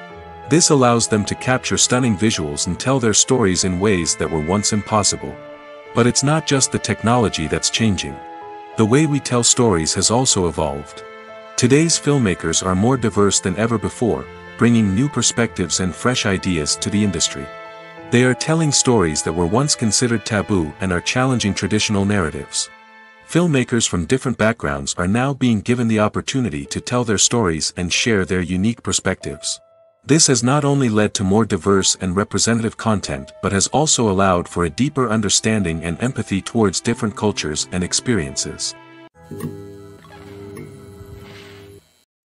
A: This allows them to capture stunning visuals and tell their stories in ways that were once impossible. But it's not just the technology that's changing. The way we tell stories has also evolved. Today's filmmakers are more diverse than ever before, bringing new perspectives and fresh ideas to the industry. They are telling stories that were once considered taboo and are challenging traditional narratives. Filmmakers from different backgrounds are now being given the opportunity to tell their stories and share their unique perspectives. This has not only led to more diverse and representative content but has also allowed for a deeper understanding and empathy towards different cultures and experiences.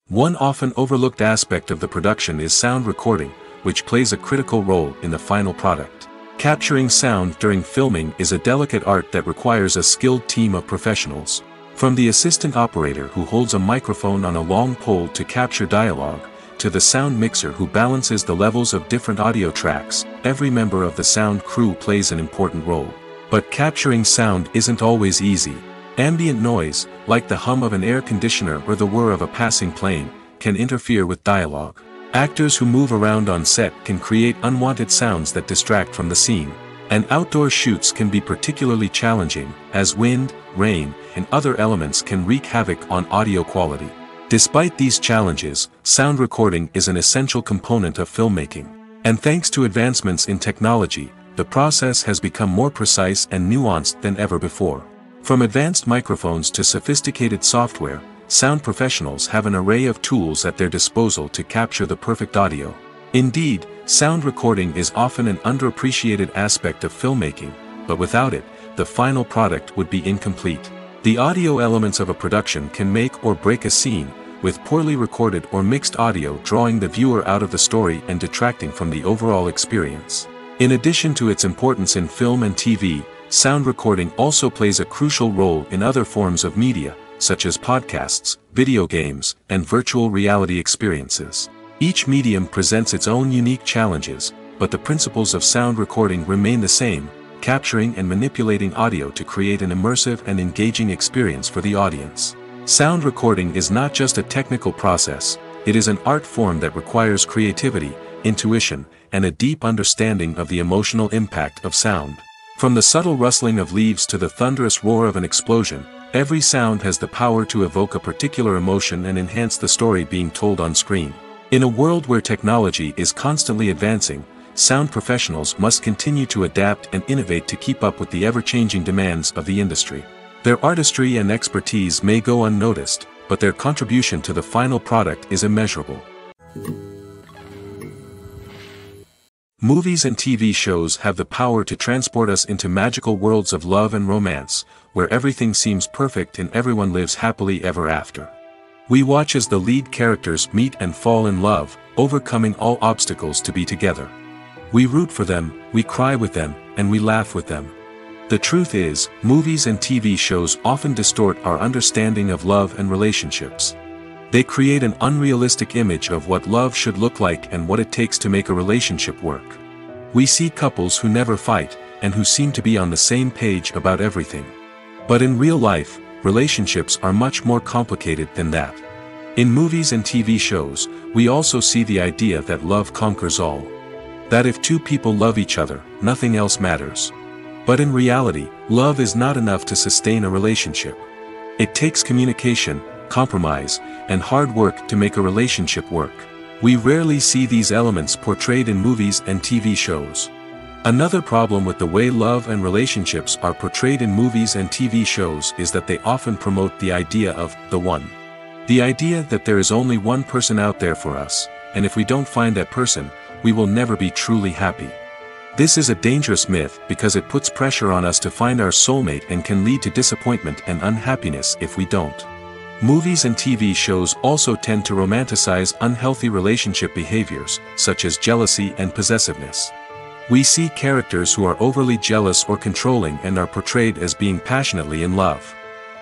A: One often overlooked aspect of the production is sound recording, which plays a critical role in the final product. Capturing sound during filming is a delicate art that requires a skilled team of professionals. From the assistant operator who holds a microphone on a long pole to capture dialogue, to the sound mixer who balances the levels of different audio tracks, every member of the sound crew plays an important role. But capturing sound isn't always easy. Ambient noise, like the hum of an air conditioner or the whir of a passing plane, can interfere with dialogue. Actors who move around on set can create unwanted sounds that distract from the scene. And outdoor shoots can be particularly challenging, as wind, rain, and other elements can wreak havoc on audio quality. Despite these challenges, sound recording is an essential component of filmmaking. And thanks to advancements in technology, the process has become more precise and nuanced than ever before. From advanced microphones to sophisticated software, sound professionals have an array of tools at their disposal to capture the perfect audio. Indeed, sound recording is often an underappreciated aspect of filmmaking, but without it, the final product would be incomplete. The audio elements of a production can make or break a scene, with poorly recorded or mixed audio drawing the viewer out of the story and detracting from the overall experience. In addition to its importance in film and TV, sound recording also plays a crucial role in other forms of media, such as podcasts, video games, and virtual reality experiences. Each medium presents its own unique challenges, but the principles of sound recording remain the same, capturing and manipulating audio to create an immersive and engaging experience for the audience. Sound recording is not just a technical process, it is an art form that requires creativity, intuition, and a deep understanding of the emotional impact of sound. From the subtle rustling of leaves to the thunderous roar of an explosion, every sound has the power to evoke a particular emotion and enhance the story being told on screen. In a world where technology is constantly advancing, sound professionals must continue to adapt and innovate to keep up with the ever-changing demands of the industry. Their artistry and expertise may go unnoticed, but their contribution to the final product is immeasurable. Movies and TV shows have the power to transport us into magical worlds of love and romance, where everything seems perfect and everyone lives happily ever after. We watch as the lead characters meet and fall in love, overcoming all obstacles to be together. We root for them, we cry with them, and we laugh with them. The truth is, movies and TV shows often distort our understanding of love and relationships. They create an unrealistic image of what love should look like and what it takes to make a relationship work. We see couples who never fight, and who seem to be on the same page about everything. But in real life, relationships are much more complicated than that. In movies and TV shows, we also see the idea that love conquers all. That if two people love each other, nothing else matters. But in reality, love is not enough to sustain a relationship. It takes communication, compromise, and hard work to make a relationship work. We rarely see these elements portrayed in movies and TV shows. Another problem with the way love and relationships are portrayed in movies and TV shows is that they often promote the idea of the one. The idea that there is only one person out there for us, and if we don't find that person, we will never be truly happy. This is a dangerous myth because it puts pressure on us to find our soulmate and can lead to disappointment and unhappiness if we don't. Movies and TV shows also tend to romanticize unhealthy relationship behaviors, such as jealousy and possessiveness. We see characters who are overly jealous or controlling and are portrayed as being passionately in love.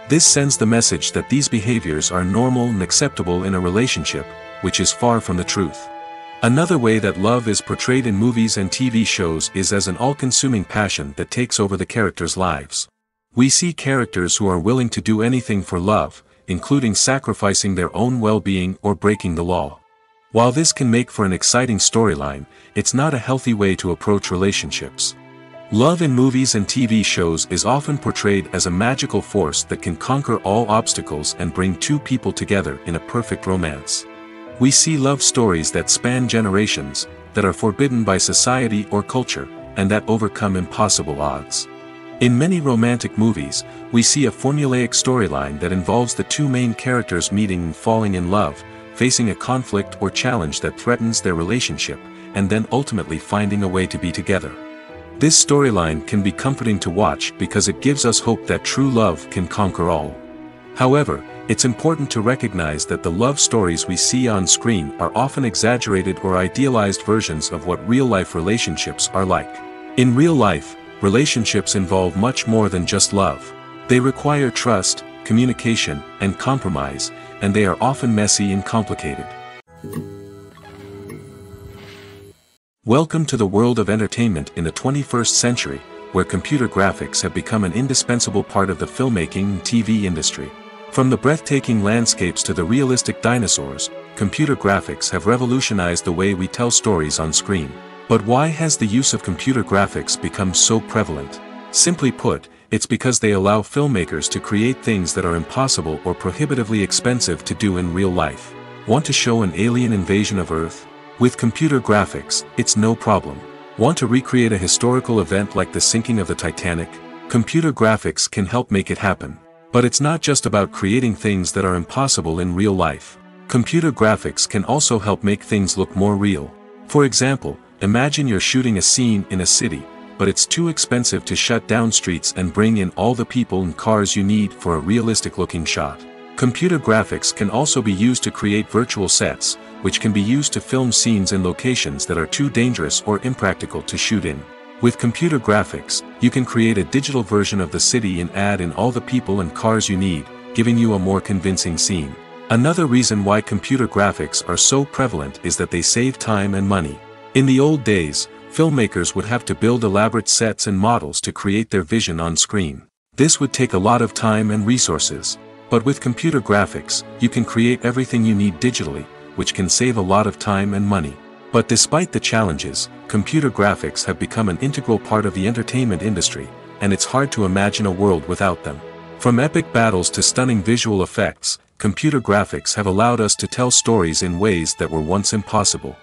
A: This sends the message that these behaviors are normal and acceptable in a relationship, which is far from the truth. Another way that love is portrayed in movies and TV shows is as an all-consuming passion that takes over the characters' lives. We see characters who are willing to do anything for love, including sacrificing their own well-being or breaking the law. While this can make for an exciting storyline, it's not a healthy way to approach relationships. Love in movies and TV shows is often portrayed as a magical force that can conquer all obstacles and bring two people together in a perfect romance. We see love stories that span generations, that are forbidden by society or culture, and that overcome impossible odds. In many romantic movies, we see a formulaic storyline that involves the two main characters meeting and falling in love, facing a conflict or challenge that threatens their relationship, and then ultimately finding a way to be together. This storyline can be comforting to watch because it gives us hope that true love can conquer all. However, it's important to recognize that the love stories we see on screen are often exaggerated or idealized versions of what real-life relationships are like. In real life, relationships involve much more than just love. They require trust, communication, and compromise, and they are often messy and complicated. Welcome to the world of entertainment in the 21st century, where computer graphics have become an indispensable part of the filmmaking and TV industry. From the breathtaking landscapes to the realistic dinosaurs, computer graphics have revolutionized the way we tell stories on screen. But why has the use of computer graphics become so prevalent? Simply put, it's because they allow filmmakers to create things that are impossible or prohibitively expensive to do in real life. Want to show an alien invasion of Earth? With computer graphics, it's no problem. Want to recreate a historical event like the sinking of the Titanic? Computer graphics can help make it happen. But it's not just about creating things that are impossible in real life. Computer graphics can also help make things look more real. For example, imagine you're shooting a scene in a city, but it's too expensive to shut down streets and bring in all the people and cars you need for a realistic-looking shot. Computer graphics can also be used to create virtual sets, which can be used to film scenes in locations that are too dangerous or impractical to shoot in. With computer graphics, you can create a digital version of the city and add in all the people and cars you need, giving you a more convincing scene. Another reason why computer graphics are so prevalent is that they save time and money. In the old days, filmmakers would have to build elaborate sets and models to create their vision on screen. This would take a lot of time and resources. But with computer graphics, you can create everything you need digitally, which can save a lot of time and money. But despite the challenges, computer graphics have become an integral part of the entertainment industry, and it's hard to imagine a world without them. From epic battles to stunning visual effects, computer graphics have allowed us to tell stories in ways that were once impossible.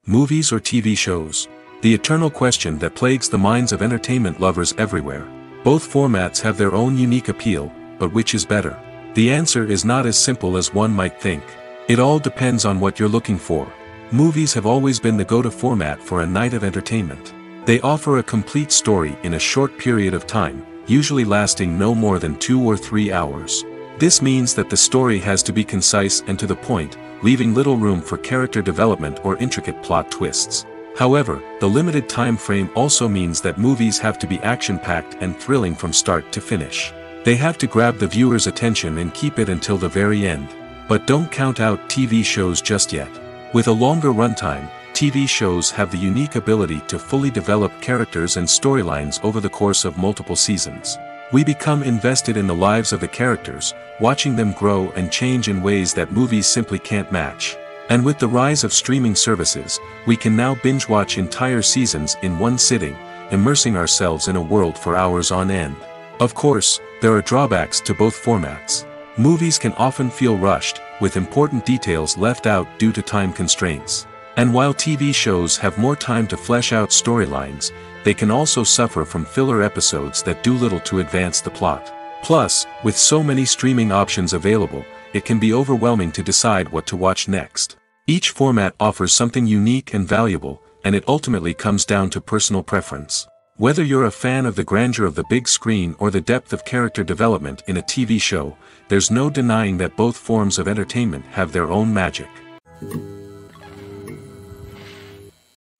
A: Movies or TV shows? The eternal question that plagues the minds of entertainment lovers everywhere. Both formats have their own unique appeal, but which is better? The answer is not as simple as one might think. It all depends on what you're looking for. Movies have always been the go-to format for a night of entertainment. They offer a complete story in a short period of time, usually lasting no more than 2 or 3 hours. This means that the story has to be concise and to the point, leaving little room for character development or intricate plot twists. However, the limited time frame also means that movies have to be action-packed and thrilling from start to finish. They have to grab the viewer's attention and keep it until the very end. But don't count out TV shows just yet. With a longer runtime, TV shows have the unique ability to fully develop characters and storylines over the course of multiple seasons. We become invested in the lives of the characters, watching them grow and change in ways that movies simply can't match. And with the rise of streaming services, we can now binge-watch entire seasons in one sitting, immersing ourselves in a world for hours on end. Of course, there are drawbacks to both formats. Movies can often feel rushed, with important details left out due to time constraints. And while TV shows have more time to flesh out storylines, they can also suffer from filler episodes that do little to advance the plot. Plus, with so many streaming options available, it can be overwhelming to decide what to watch next. Each format offers something unique and valuable, and it ultimately comes down to personal preference. Whether you're a fan of the grandeur of the big screen or the depth of character development in a TV show, there's no denying that both forms of entertainment have their own magic.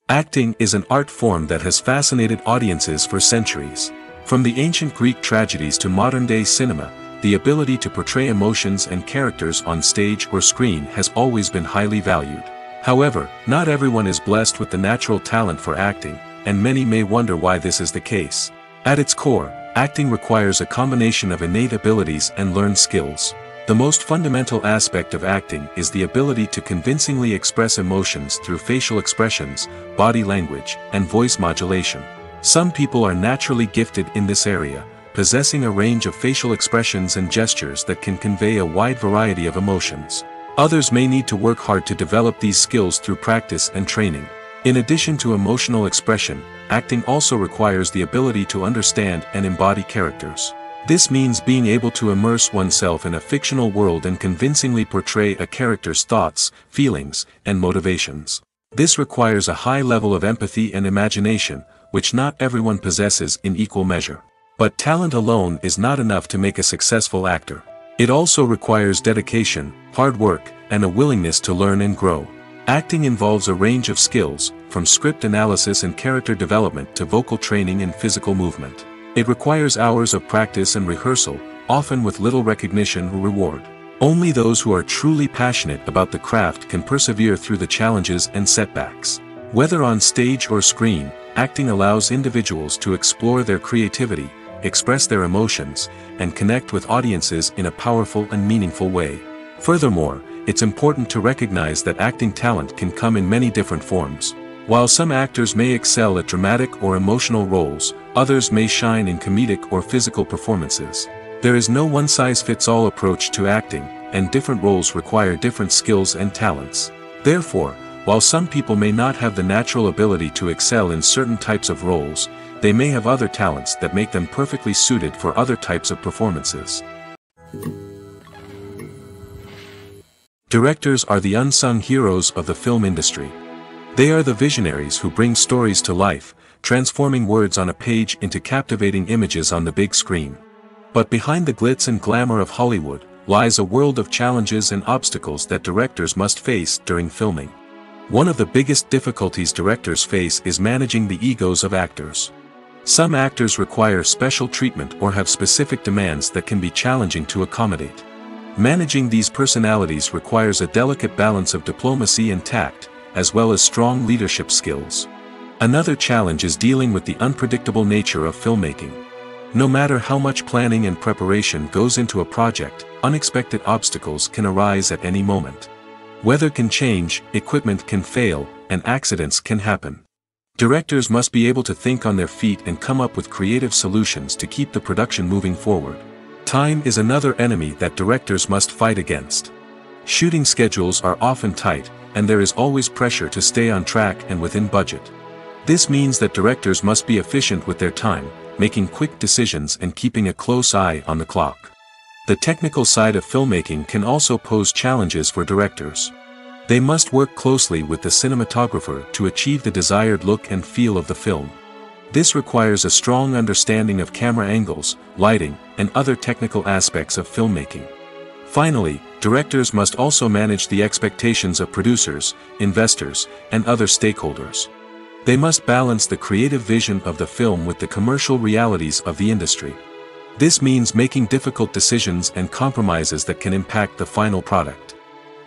A: Acting is an art form that has fascinated audiences for centuries. From the ancient Greek tragedies to modern-day cinema, the ability to portray emotions and characters on stage or screen has always been highly valued. However, not everyone is blessed with the natural talent for acting, and many may wonder why this is the case. At its core, Acting requires a combination of innate abilities and learned skills. The most fundamental aspect of acting is the ability to convincingly express emotions through facial expressions, body language, and voice modulation. Some people are naturally gifted in this area, possessing a range of facial expressions and gestures that can convey a wide variety of emotions. Others may need to work hard to develop these skills through practice and training. In addition to emotional expression, acting also requires the ability to understand and embody characters. This means being able to immerse oneself in a fictional world and convincingly portray a character's thoughts, feelings, and motivations. This requires a high level of empathy and imagination, which not everyone possesses in equal measure. But talent alone is not enough to make a successful actor. It also requires dedication, hard work, and a willingness to learn and grow. Acting involves a range of skills, from script analysis and character development to vocal training and physical movement. It requires hours of practice and rehearsal, often with little recognition or reward. Only those who are truly passionate about the craft can persevere through the challenges and setbacks. Whether on stage or screen, acting allows individuals to explore their creativity, express their emotions, and connect with audiences in a powerful and meaningful way. Furthermore, it's important to recognize that acting talent can come in many different forms. While some actors may excel at dramatic or emotional roles, others may shine in comedic or physical performances. There is no one-size-fits-all approach to acting, and different roles require different skills and talents. Therefore, while some people may not have the natural ability to excel in certain types of roles, they may have other talents that make them perfectly suited for other types of performances. Directors are the unsung heroes of the film industry. They are the visionaries who bring stories to life, transforming words on a page into captivating images on the big screen. But behind the glitz and glamour of Hollywood lies a world of challenges and obstacles that directors must face during filming. One of the biggest difficulties directors face is managing the egos of actors. Some actors require special treatment or have specific demands that can be challenging to accommodate. Managing these personalities requires a delicate balance of diplomacy and tact, as well as strong leadership skills. Another challenge is dealing with the unpredictable nature of filmmaking. No matter how much planning and preparation goes into a project, unexpected obstacles can arise at any moment. Weather can change, equipment can fail, and accidents can happen. Directors must be able to think on their feet and come up with creative solutions to keep the production moving forward. Time is another enemy that directors must fight against. Shooting schedules are often tight, and there is always pressure to stay on track and within budget. This means that directors must be efficient with their time, making quick decisions and keeping a close eye on the clock. The technical side of filmmaking can also pose challenges for directors. They must work closely with the cinematographer to achieve the desired look and feel of the film. This requires a strong understanding of camera angles, lighting, and other technical aspects of filmmaking. Finally, directors must also manage the expectations of producers, investors, and other stakeholders. They must balance the creative vision of the film with the commercial realities of the industry. This means making difficult decisions and compromises that can impact the final product.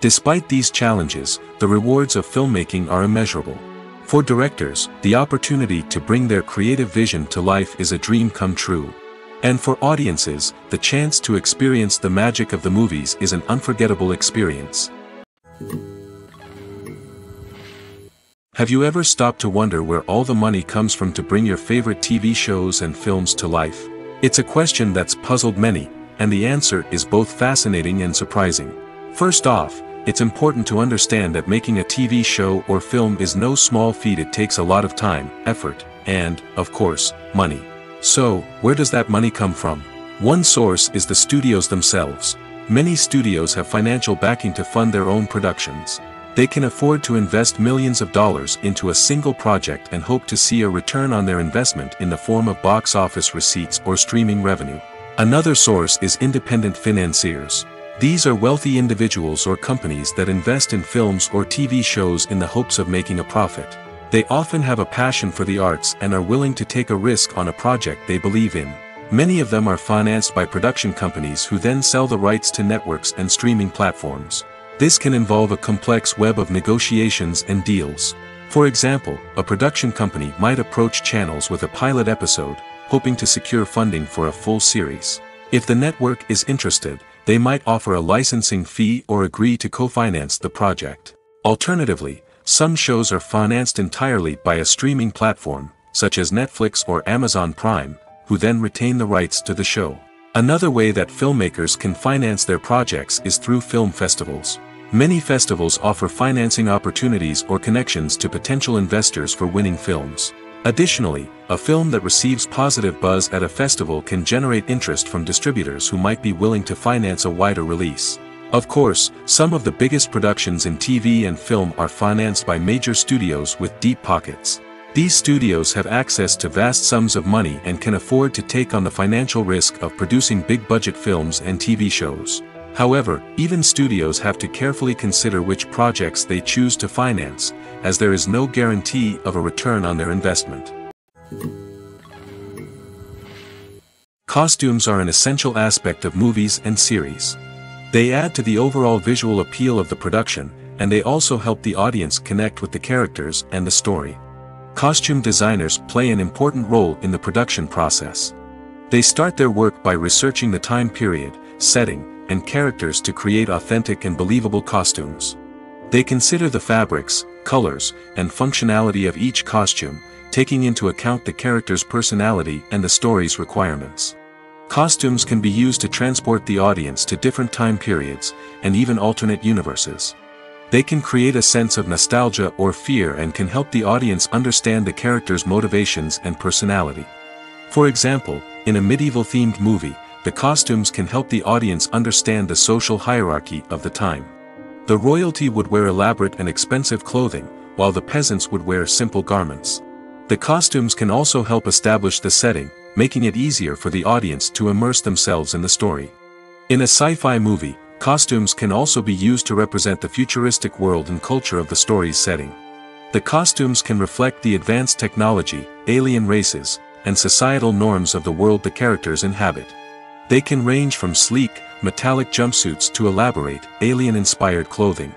A: Despite these challenges, the rewards of filmmaking are immeasurable. For directors, the opportunity to bring their creative vision to life is a dream come true. And for audiences, the chance to experience the magic of the movies is an unforgettable experience. Have you ever stopped to wonder where all the money comes from to bring your favorite TV shows and films to life? It's a question that's puzzled many, and the answer is both fascinating and surprising. First off, it's important to understand that making a TV show or film is no small feat. It takes a lot of time, effort, and, of course, money. So, where does that money come from? One source is the studios themselves. Many studios have financial backing to fund their own productions. They can afford to invest millions of dollars into a single project and hope to see a return on their investment in the form of box office receipts or streaming revenue. Another source is independent financiers. These are wealthy individuals or companies that invest in films or TV shows in the hopes of making a profit. They often have a passion for the arts and are willing to take a risk on a project they believe in. Many of them are financed by production companies who then sell the rights to networks and streaming platforms. This can involve a complex web of negotiations and deals. For example, a production company might approach channels with a pilot episode, hoping to secure funding for a full series. If the network is interested, they might offer a licensing fee or agree to co-finance the project. Alternatively, some shows are financed entirely by a streaming platform, such as Netflix or Amazon Prime, who then retain the rights to the show. Another way that filmmakers can finance their projects is through film festivals. Many festivals offer financing opportunities or connections to potential investors for winning films. Additionally, a film that receives positive buzz at a festival can generate interest from distributors who might be willing to finance a wider release. Of course, some of the biggest productions in TV and film are financed by major studios with deep pockets. These studios have access to vast sums of money and can afford to take on the financial risk of producing big-budget films and TV shows. However, even studios have to carefully consider which projects they choose to finance, as there is no guarantee of a return on their investment. Costumes are an essential aspect of movies and series. They add to the overall visual appeal of the production, and they also help the audience connect with the characters and the story. Costume designers play an important role in the production process. They start their work by researching the time period, setting, and characters to create authentic and believable costumes. They consider the fabrics, colors, and functionality of each costume, taking into account the character's personality and the story's requirements. Costumes can be used to transport the audience to different time periods, and even alternate universes. They can create a sense of nostalgia or fear and can help the audience understand the character's motivations and personality. For example, in a medieval-themed movie, the costumes can help the audience understand the social hierarchy of the time. The royalty would wear elaborate and expensive clothing, while the peasants would wear simple garments. The costumes can also help establish the setting, making it easier for the audience to immerse themselves in the story. In a sci-fi movie, costumes can also be used to represent the futuristic world and culture of the story's setting. The costumes can reflect the advanced technology, alien races, and societal norms of the world the characters inhabit. They can range from sleek, metallic jumpsuits to elaborate, alien-inspired clothing.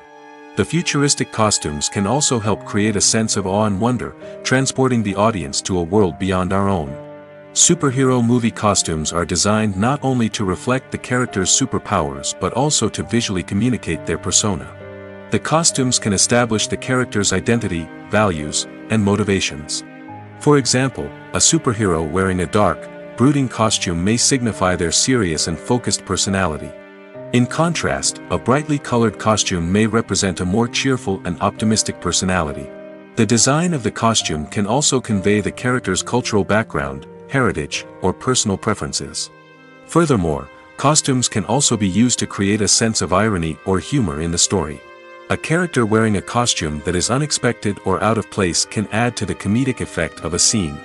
A: The futuristic costumes can also help create a sense of awe and wonder, transporting the audience to a world beyond our own. Superhero movie costumes are designed not only to reflect the character's superpowers but also to visually communicate their persona. The costumes can establish the character's identity, values, and motivations. For example, a superhero wearing a dark, brooding costume may signify their serious and focused personality. In contrast, a brightly colored costume may represent a more cheerful and optimistic personality. The design of the costume can also convey the character's cultural background, heritage, or personal preferences. Furthermore, costumes can also be used to create a sense of irony or humor in the story. A character wearing a costume that is unexpected or out of place can add to the comedic effect of a scene.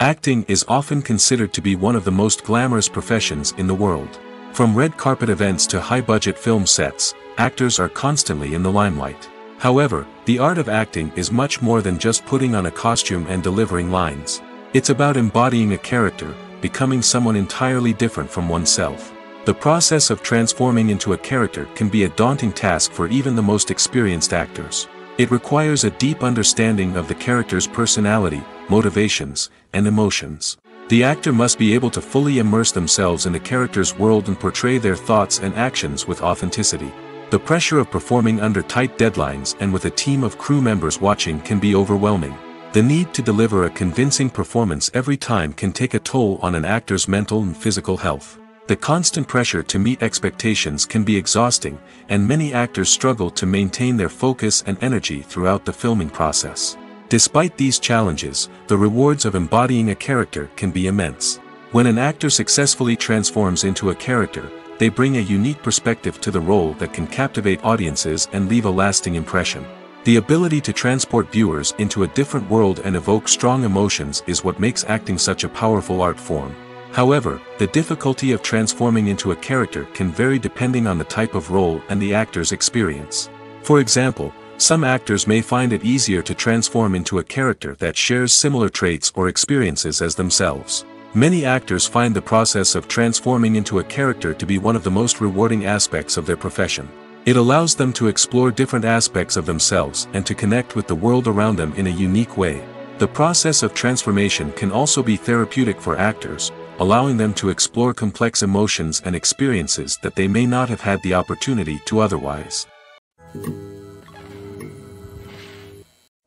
A: Acting is often considered to be one of the most glamorous professions in the world. From red carpet events to high-budget film sets, actors are constantly in the limelight. However, the art of acting is much more than just putting on a costume and delivering lines. It's about embodying a character, becoming someone entirely different from oneself. The process of transforming into a character can be a daunting task for even the most experienced actors. It requires a deep understanding of the character's personality, motivations, and emotions. The actor must be able to fully immerse themselves in the character's world and portray their thoughts and actions with authenticity. The pressure of performing under tight deadlines and with a team of crew members watching can be overwhelming. The need to deliver a convincing performance every time can take a toll on an actor's mental and physical health. The constant pressure to meet expectations can be exhausting, and many actors struggle to maintain their focus and energy throughout the filming process. Despite these challenges, the rewards of embodying a character can be immense. When an actor successfully transforms into a character, they bring a unique perspective to the role that can captivate audiences and leave a lasting impression. The ability to transport viewers into a different world and evoke strong emotions is what makes acting such a powerful art form. However, the difficulty of transforming into a character can vary depending on the type of role and the actor's experience. For example, some actors may find it easier to transform into a character that shares similar traits or experiences as themselves. Many actors find the process of transforming into a character to be one of the most rewarding aspects of their profession. It allows them to explore different aspects of themselves and to connect with the world around them in a unique way. The process of transformation can also be therapeutic for actors, allowing them to explore complex emotions and experiences that they may not have had the opportunity to otherwise.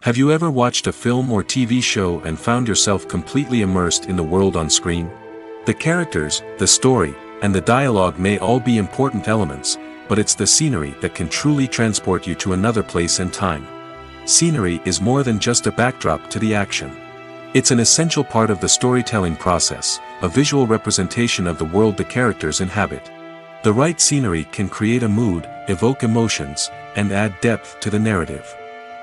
A: Have you ever watched a film or TV show and found yourself completely immersed in the world on screen? The characters, the story, and the dialogue may all be important elements, but it's the scenery that can truly transport you to another place and time. Scenery is more than just a backdrop to the action. It's an essential part of the storytelling process, a visual representation of the world the characters inhabit. The right scenery can create a mood, evoke emotions, and add depth to the narrative.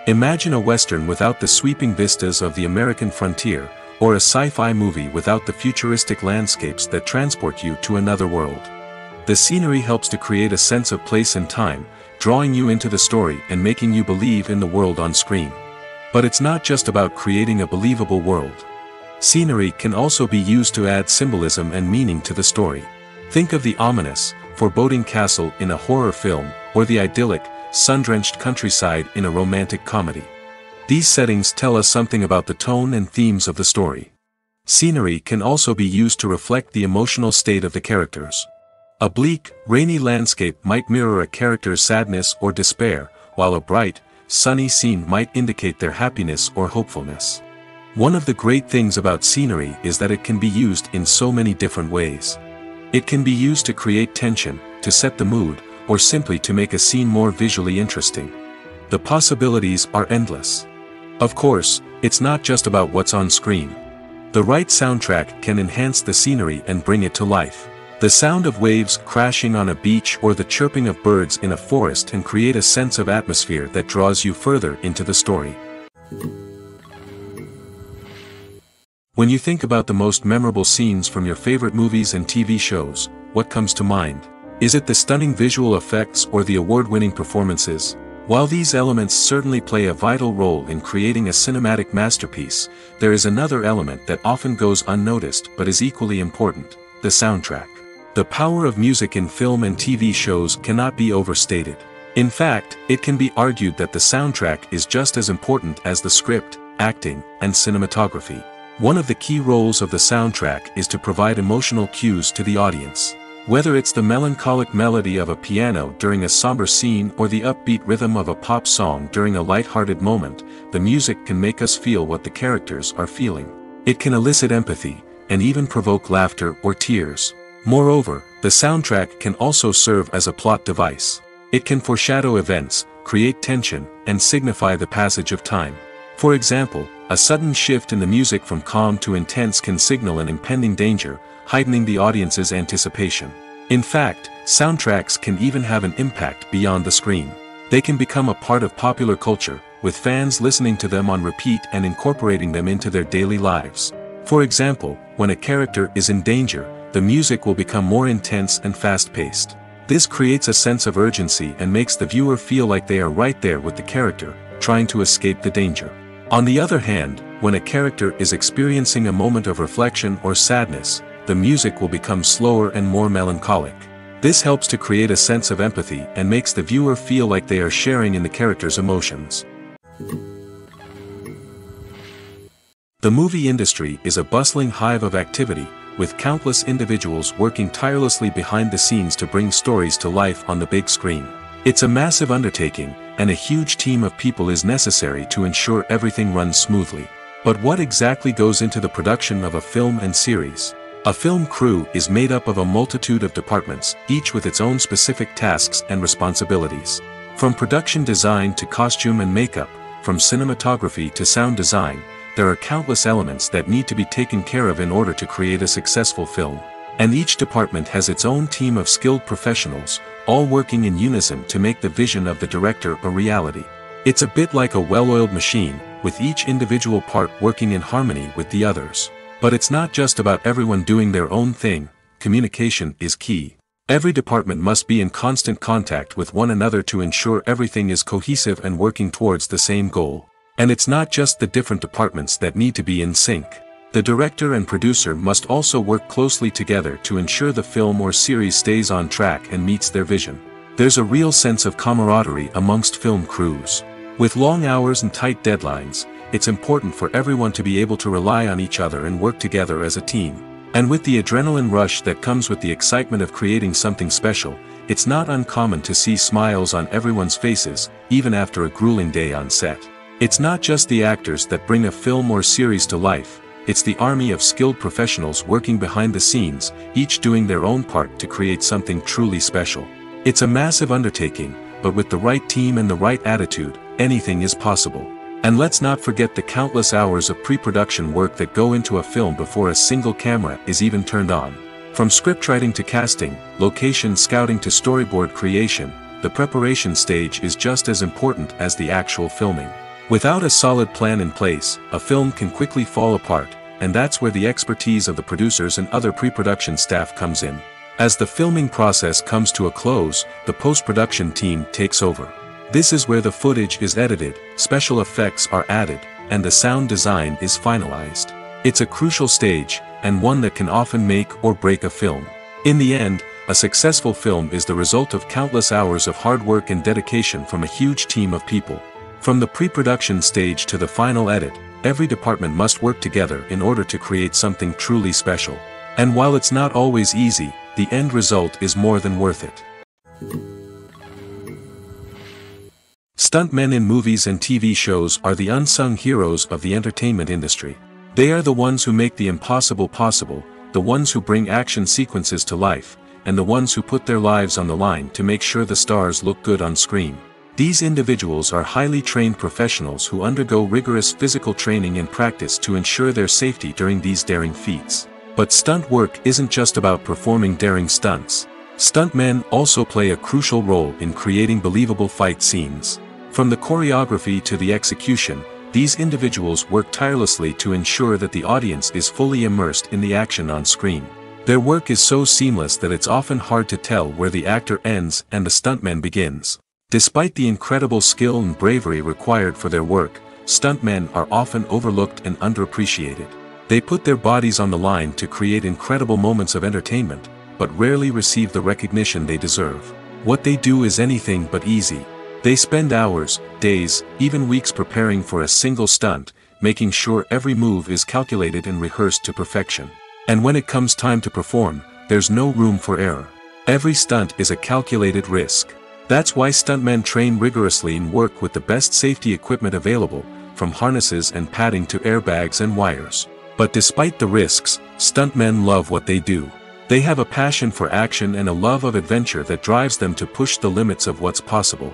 A: Imagine a Western without the sweeping vistas of the American frontier, or a sci-fi movie without the futuristic landscapes that transport you to another world. The scenery helps to create a sense of place and time, drawing you into the story and making you believe in the world on screen. But it's not just about creating a believable world. Scenery can also be used to add symbolism and meaning to the story. Think of the ominous, foreboding castle in a horror film, or the idyllic, sun-drenched countryside in a romantic comedy. These settings tell us something about the tone and themes of the story. Scenery can also be used to reflect the emotional state of the characters. A bleak, rainy landscape might mirror a character's sadness or despair, while a bright, sunny scene might indicate their happiness or hopefulness. One of the great things about scenery is that it can be used in so many different ways. It can be used to create tension, to set the mood, or simply to make a scene more visually interesting. The possibilities are endless. Of course, it's not just about what's on screen. The right soundtrack can enhance the scenery and bring it to life. The sound of waves crashing on a beach or the chirping of birds in a forest can create a sense of atmosphere that draws you further into the story. When you think about the most memorable scenes from your favorite movies and TV shows, what comes to mind? Is it the stunning visual effects or the award-winning performances? While these elements certainly play a vital role in creating a cinematic masterpiece, there is another element that often goes unnoticed but is equally important: the soundtrack. The power of music in film and TV shows cannot be overstated. In fact, it can be argued that the soundtrack is just as important as the script, acting, and cinematography. One of the key roles of the soundtrack is to provide emotional cues to the audience. Whether it's the melancholic melody of a piano during a somber scene or the upbeat rhythm of a pop song during a light-hearted moment, the music can make us feel what the characters are feeling. It can elicit empathy, and even provoke laughter or tears. Moreover, the soundtrack can also serve as a plot device. It can foreshadow events, create tension, and signify the passage of time. For example, a sudden shift in the music from calm to intense can signal an impending danger, heightening the audience's anticipation. In fact, soundtracks can even have an impact beyond the screen. They can become a part of popular culture, with fans listening to them on repeat and incorporating them into their daily lives. For example, when a character is in danger, the music will become more intense and fast-paced. This creates a sense of urgency and makes the viewer feel like they are right there with the character, trying to escape the danger. On the other hand, when a character is experiencing a moment of reflection or sadness, the music will become slower and more melancholic. This helps to create a sense of empathy and makes the viewer feel like they are sharing in the character's emotions. The movie industry is a bustling hive of activity, with countless individuals working tirelessly behind the scenes to bring stories to life on the big screen. It's a massive undertaking, and a huge team of people is necessary to ensure everything runs smoothly. But what exactly goes into the production of a film and series? A film crew is made up of a multitude of departments, each with its own specific tasks and responsibilities. From production design to costume and makeup, from cinematography to sound design, there are countless elements that need to be taken care of in order to create a successful film. And each department has its own team of skilled professionals, all working in unison to make the vision of the director a reality. It's a bit like a well-oiled machine, with each individual part working in harmony with the others. But it's not just about everyone doing their own thing. Communication is key. Every department must be in constant contact with one another to ensure everything is cohesive and working towards the same goal. And it's not just the different departments that need to be in sync. The director and producer must also work closely together to ensure the film or series stays on track and meets their vision. There's a real sense of camaraderie amongst film crews. With long hours and tight deadlines, it's important for everyone to be able to rely on each other and work together as a team. And with the adrenaline rush that comes with the excitement of creating something special, it's not uncommon to see smiles on everyone's faces, even after a grueling day on set. It's not just the actors that bring a film or series to life, it's the army of skilled professionals working behind the scenes, each doing their own part to create something truly special. It's a massive undertaking, but with the right team and the right attitude, anything is possible. And let's not forget the countless hours of pre-production work that go into a film before a single camera is even turned on. From scriptwriting to casting, location scouting to storyboard creation, the preparation stage is just as important as the actual filming. Without a solid plan in place, a film can quickly fall apart, and that's where the expertise of the producers and other pre-production staff comes in. As the filming process comes to a close, the post-production team takes over. This is where the footage is edited, special effects are added, and the sound design is finalized. It's a crucial stage, and one that can often make or break a film. In the end, a successful film is the result of countless hours of hard work and dedication from a huge team of people. From the pre-production stage to the final edit, every department must work together in order to create something truly special. And while it's not always easy, the end result is more than worth it. Stuntmen in movies and TV shows are the unsung heroes of the entertainment industry. They are the ones who make the impossible possible, the ones who bring action sequences to life, and the ones who put their lives on the line to make sure the stars look good on screen. These individuals are highly trained professionals who undergo rigorous physical training and practice to ensure their safety during these daring feats. But stunt work isn't just about performing daring stunts. Stuntmen also play a crucial role in creating believable fight scenes. From the choreography to the execution, these individuals work tirelessly to ensure that the audience is fully immersed in the action on screen. Their work is so seamless that it's often hard to tell where the actor ends and the stuntman begins. Despite the incredible skill and bravery required for their work, stuntmen are often overlooked and underappreciated. They put their bodies on the line to create incredible moments of entertainment, but rarely receive the recognition they deserve. What they do is anything but easy. They spend hours, days, even weeks preparing for a single stunt, making sure every move is calculated and rehearsed to perfection. And when it comes time to perform, there's no room for error. Every stunt is a calculated risk. That's why stuntmen train rigorously and work with the best safety equipment available, from harnesses and padding to airbags and wires. But despite the risks, stuntmen love what they do. They have a passion for action and a love of adventure that drives them to push the limits of what's possible.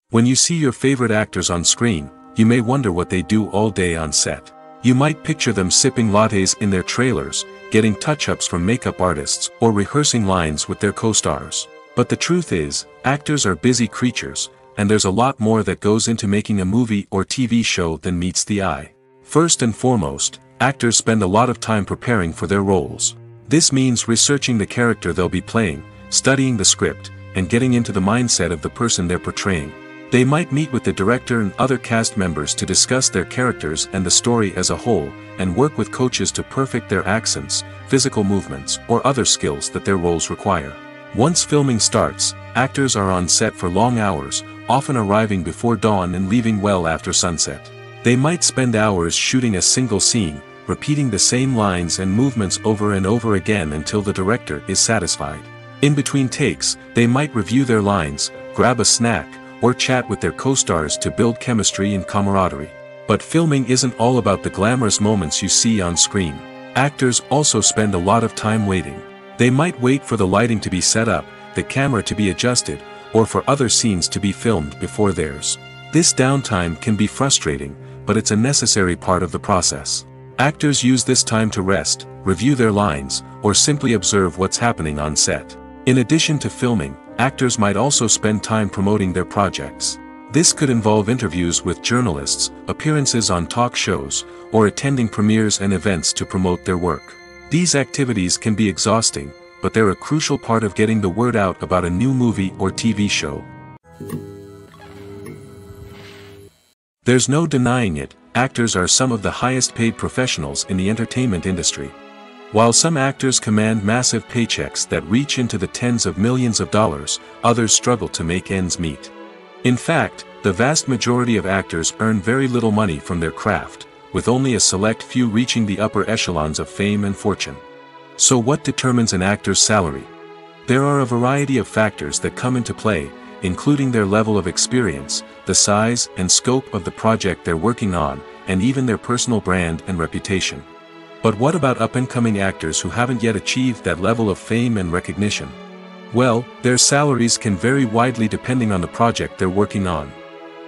A: When you see your favorite actors on screen, you may wonder what they do all day on set. You might picture them sipping lattes in their trailers, getting touch-ups from makeup artists, or rehearsing lines with their co-stars. But the truth is, actors are busy creatures, and there's a lot more that goes into making a movie or TV show than meets the eye. First and foremost, actors spend a lot of time preparing for their roles. This means researching the character they'll be playing, studying the script, and getting into the mindset of the person they're portraying. They might meet with the director and other cast members to discuss their characters and the story as a whole, and work with coaches to perfect their accents, physical movements, or other skills that their roles require. Once filming starts, actors are on set for long hours, often arriving before dawn and leaving well after sunset. They might spend hours shooting a single scene, repeating the same lines and movements over and over again until the director is satisfied. In between takes, they might review their lines, grab a snack, or chat with their co-stars to build chemistry and camaraderie. But filming isn't all about the glamorous moments you see on screen. Actors also spend a lot of time waiting. They might wait for the lighting to be set up, the camera to be adjusted, or for other scenes to be filmed before theirs. This downtime can be frustrating, but it's a necessary part of the process. Actors use this time to rest, review their lines, or simply observe what's happening on set. In addition to filming, actors might also spend time promoting their projects. This could involve interviews with journalists, appearances on talk shows, or attending premieres and events to promote their work. These activities can be exhausting, but they're a crucial part of getting the word out about a new movie or TV show. There's no denying it, actors are some of the highest paid professionals in the entertainment industry. While some actors command massive paychecks that reach into the tens of millions of dollars, others struggle to make ends meet. In fact, the vast majority of actors earn very little money from their craft, with only a select few reaching the upper echelons of fame and fortune. So what determines an actor's salary? There are a variety of factors that come into play, including their level of experience, the size and scope of the project they're working on, and even their personal brand and reputation. But what about up-and-coming actors who haven't yet achieved that level of fame and recognition? Well, their salaries can vary widely depending on the project they're working on.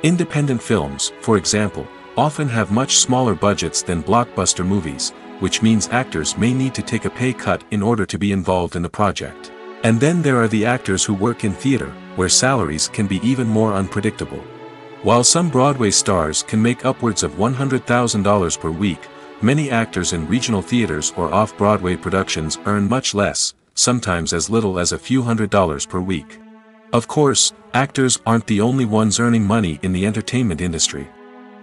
A: Independent films, for example, often have much smaller budgets than blockbuster movies, which means actors may need to take a pay cut in order to be involved in the project. And then there are the actors who work in theater, where salaries can be even more unpredictable. While some Broadway stars can make upwards of $100,000 per week, many actors in regional theaters or off-Broadway productions earn much less, sometimes as little as a few $100s per week. Of course, actors aren't the only ones earning money in the entertainment industry.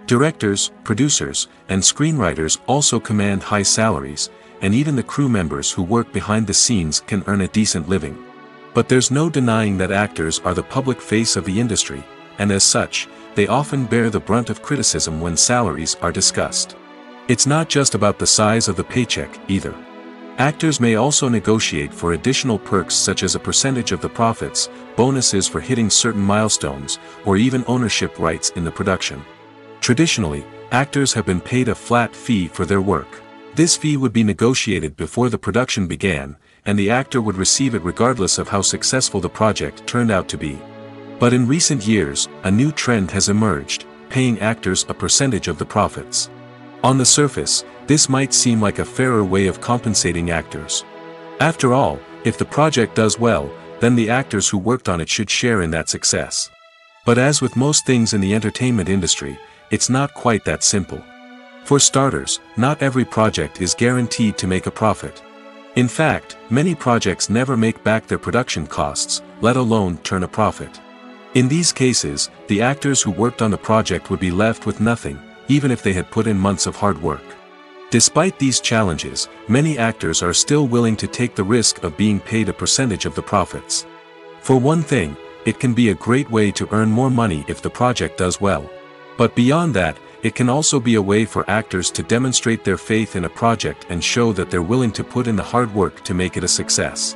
A: Directors, producers, and screenwriters also command high salaries, and even the crew members who work behind the scenes can earn a decent living. But there's no denying that actors are the public face of the industry, and as such, they often bear the brunt of criticism when salaries are discussed. It's not just about the size of the paycheck, either. Actors may also negotiate for additional perks such as a percentage of the profits, bonuses for hitting certain milestones, or even ownership rights in the production. Traditionally, actors have been paid a flat fee for their work. This fee would be negotiated before the production began, and the actor would receive it regardless of how successful the project turned out to be. But in recent years, a new trend has emerged, paying actors a percentage of the profits. On the surface, this might seem like a fairer way of compensating actors. After all, if the project does well, then the actors who worked on it should share in that success. But as with most things in the entertainment industry, it's not quite that simple. For starters, not every project is guaranteed to make a profit. In fact, many projects never make back their production costs, let alone turn a profit. In these cases, the actors who worked on the project would be left with nothing, even if they had put in months of hard work. Despite these challenges, many actors are still willing to take the risk of being paid a percentage of the profits. For one thing, it can be a great way to earn more money if the project does well. But beyond that, it can also be a way for actors to demonstrate their faith in a project and show that they're willing to put in the hard work to make it a success.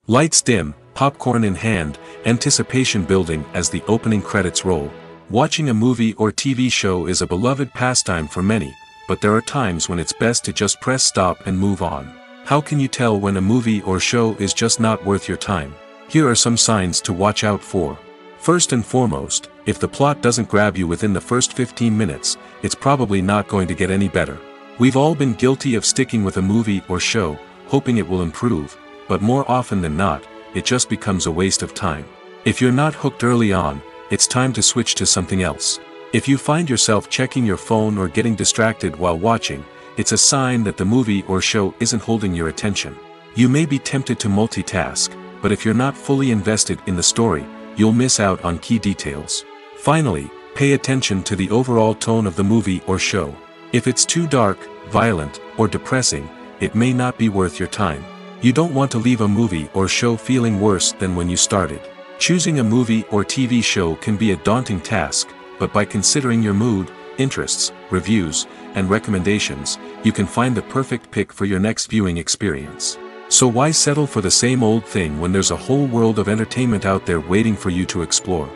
A: Lights dim, popcorn in hand, anticipation building as the opening credits roll. Watching a movie or TV show is a beloved pastime for many, but there are times when it's best to just press stop and move on. How can you tell when a movie or show is just not worth your time? Here are some signs to watch out for. First and foremost, if the plot doesn't grab you within the first 15 minutes, it's probably not going to get any better. We've all been guilty of sticking with a movie or show, hoping it will improve, but more often than not, it just becomes a waste of time. If you're not hooked early on, it's time to switch to something else. If you find yourself checking your phone or getting distracted while watching, it's a sign that the movie or show isn't holding your attention. You may be tempted to multitask, but if you're not fully invested in the story, you'll miss out on key details. Finally, pay attention to the overall tone of the movie or show. If it's too dark, violent, or depressing, it may not be worth your time. You don't want to leave a movie or show feeling worse than when you started. Choosing a movie or TV show can be a daunting task, but by considering your mood, interests, reviews, and recommendations, you can find the perfect pick for your next viewing experience. So why settle for the same old thing when there's a whole world of entertainment out there waiting for you to explore?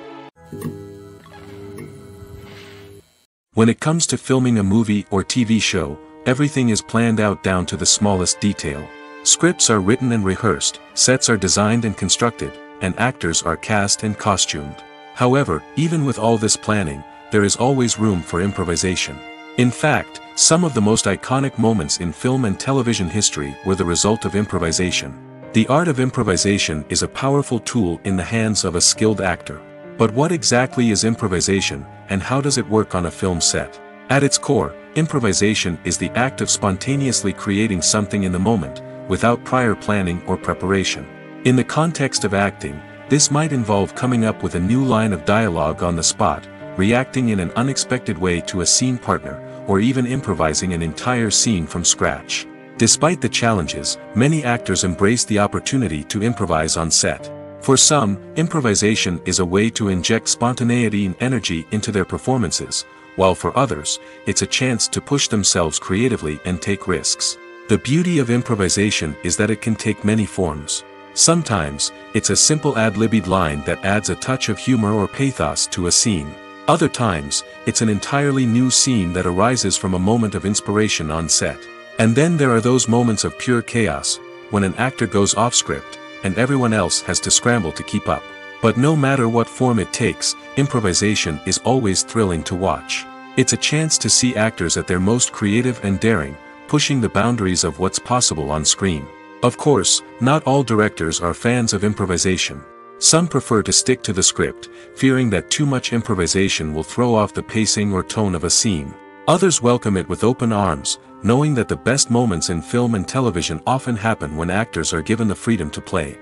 A: When it comes to filming a movie or TV show, everything is planned out down to the smallest detail. Scripts are written and rehearsed, sets are designed and constructed, and actors are cast and costumed. However, even with all this planning, there is always room for improvisation. In fact, some of the most iconic moments in film and television history were the result of improvisation. The art of improvisation is a powerful tool in the hands of a skilled actor. But what exactly is improvisation, and how does it work on a film set? At its core, improvisation is the act of spontaneously creating something in the moment, without prior planning or preparation. In the context of acting, this might involve coming up with a new line of dialogue on the spot, reacting in an unexpected way to a scene partner, or even improvising an entire scene from scratch. Despite the challenges, many actors embrace the opportunity to improvise on set. For some, improvisation is a way to inject spontaneity and energy into their performances, while for others, it's a chance to push themselves creatively and take risks. The beauty of improvisation is that it can take many forms. Sometimes, it's a simple ad-libbed line that adds a touch of humor or pathos to a scene. Other times, it's an entirely new scene that arises from a moment of inspiration on set. And then there are those moments of pure chaos, when an actor goes off script, and everyone else has to scramble to keep up. But no matter what form it takes, improvisation is always thrilling to watch. It's a chance to see actors at their most creative and daring, pushing the boundaries of what's possible on screen. Of course, not all directors are fans of improvisation. Some prefer to stick to the script, fearing that too much improvisation will throw off the pacing or tone of a scene. Others welcome it with open arms, knowing that the best moments in film and television often happen when actors are given the freedom to play.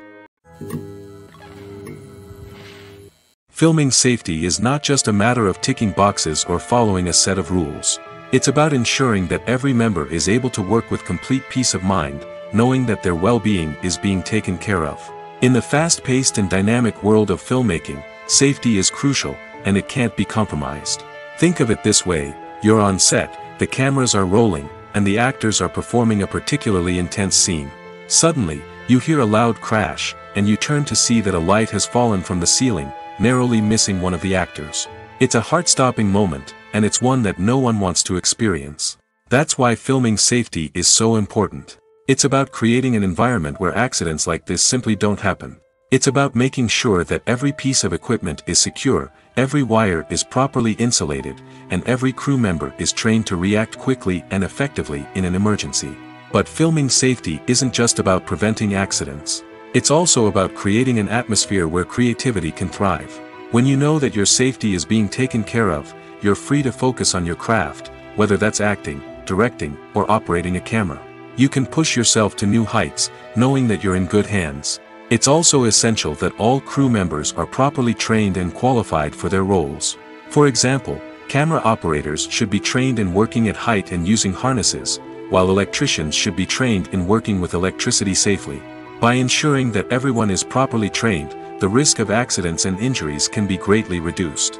A: Filming safety is not just a matter of ticking boxes or following a set of rules. It's about ensuring that every member is able to work with complete peace of mind, knowing that their well-being is being taken care of. In the fast-paced and dynamic world of filmmaking, safety is crucial, and it can't be compromised. Think of it this way: you're on set, the cameras are rolling, and the actors are performing a particularly intense scene. Suddenly, you hear a loud crash, and you turn to see that a light has fallen from the ceiling, narrowly missing one of the actors. It's a heart-stopping moment, and it's one that no one wants to experience. That's why filming safety is so important. It's about creating an environment where accidents like this simply don't happen. It's about making sure that every piece of equipment is secure, every wire is properly insulated, and every crew member is trained to react quickly and effectively in an emergency. But filming safety isn't just about preventing accidents. It's also about creating an atmosphere where creativity can thrive. When you know that your safety is being taken care of, you're free to focus on your craft, whether that's acting, directing, or operating a camera. You can push yourself to new heights, knowing that you're in good hands. It's also essential that all crew members are properly trained and qualified for their roles. For example, camera operators should be trained in working at height and using harnesses, while electricians should be trained in working with electricity safely. By ensuring that everyone is properly trained, the risk of accidents and injuries can be greatly reduced.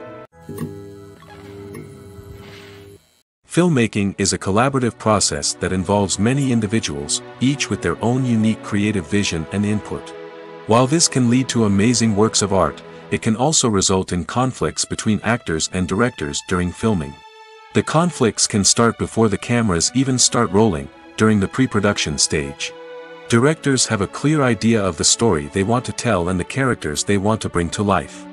A: Filmmaking is a collaborative process that involves many individuals, each with their own unique creative vision and input. While this can lead to amazing works of art, it can also result in conflicts between actors and directors during filming. The conflicts can start before the cameras even start rolling, during the pre-production stage. Directors have a clear idea of the story they want to tell and the characters they want to bring to life.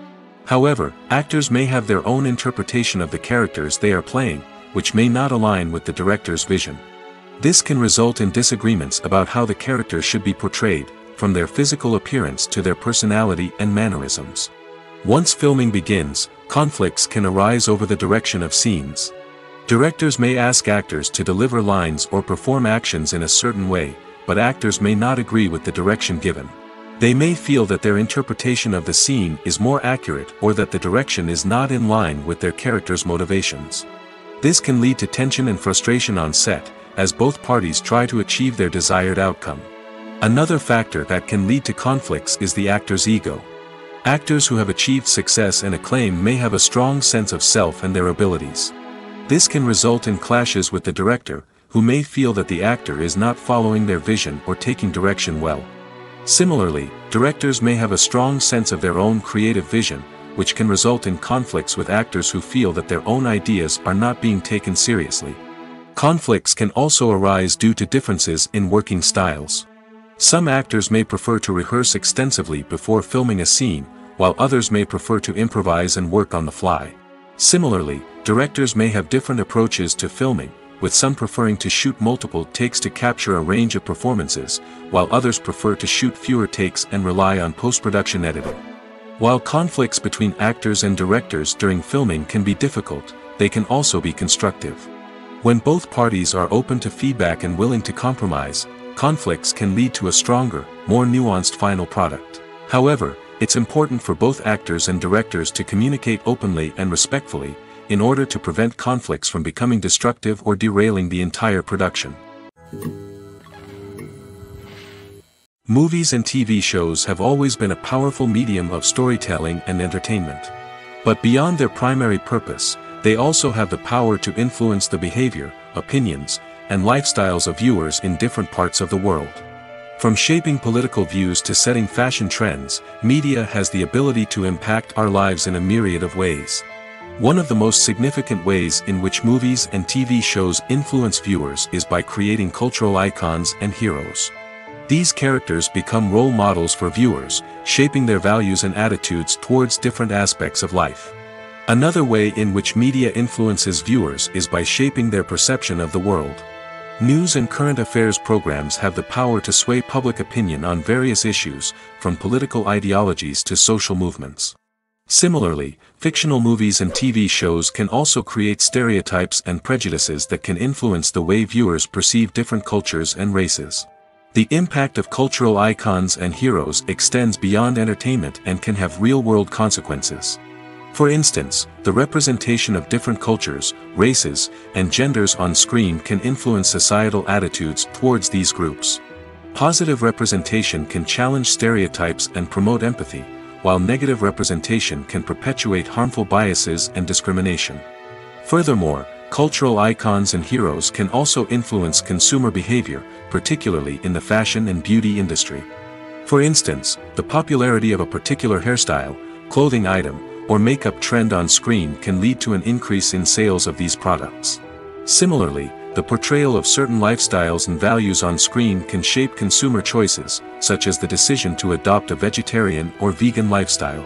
A: However, actors may have their own interpretation of the characters they are playing, which may not align with the director's vision. This can result in disagreements about how the characters should be portrayed, from their physical appearance to their personality and mannerisms. Once filming begins, conflicts can arise over the direction of scenes. Directors may ask actors to deliver lines or perform actions in a certain way, but actors may not agree with the direction given. They may feel that their interpretation of the scene is more accurate or that the direction is not in line with their character's motivations. This can lead to tension and frustration on set, as both parties try to achieve their desired outcome. Another factor that can lead to conflicts is the actor's ego. Actors who have achieved success and acclaim may have a strong sense of self and their abilities. This can result in clashes with the director, who may feel that the actor is not following their vision or taking direction well. Similarly, directors may have a strong sense of their own creative vision, which can result in conflicts with actors who feel that their own ideas are not being taken seriously. Conflicts can also arise due to differences in working styles. Some actors may prefer to rehearse extensively before filming a scene, while others may prefer to improvise and work on the fly. Similarly, directors may have different approaches to filming, with some preferring to shoot multiple takes to capture a range of performances, while others prefer to shoot fewer takes and rely on post-production editing. While conflicts between actors and directors during filming can be difficult, they can also be constructive. When both parties are open to feedback and willing to compromise, conflicts can lead to a stronger, more nuanced final product. However, it's important for both actors and directors to communicate openly and respectfully, in order to prevent conflicts from becoming destructive or derailing the entire production. Movies and TV shows have always been a powerful medium of storytelling and entertainment. But beyond their primary purpose, they also have the power to influence the behavior, opinions, and lifestyles of viewers in different parts of the world. From shaping political views to setting fashion trends, media has the ability to impact our lives in a myriad of ways. One of the most significant ways in which movies and TV shows influence viewers is by creating cultural icons and heroes. These characters become role models for viewers, shaping their values and attitudes towards different aspects of life. Another way in which media influences viewers is by shaping their perception of the world. News and current affairs programs have the power to sway public opinion on various issues, from political ideologies to social movements. Similarly, fictional movies and TV shows can also create stereotypes and prejudices that can influence the way viewers perceive different cultures and races. The impact of cultural icons and heroes extends beyond entertainment and can have real-world consequences. For instance, the representation of different cultures, races, and genders on screen can influence societal attitudes towards these groups. Positive representation can challenge stereotypes and promote empathy, while negative representation can perpetuate harmful biases and discrimination. Furthermore, cultural icons and heroes can also influence consumer behavior, particularly in the fashion and beauty industry. For instance, the popularity of a particular hairstyle, clothing item, or makeup trend on screen can lead to an increase in sales of these products. Similarly, the portrayal of certain lifestyles and values on screen can shape consumer choices, such as the decision to adopt a vegetarian or vegan lifestyle.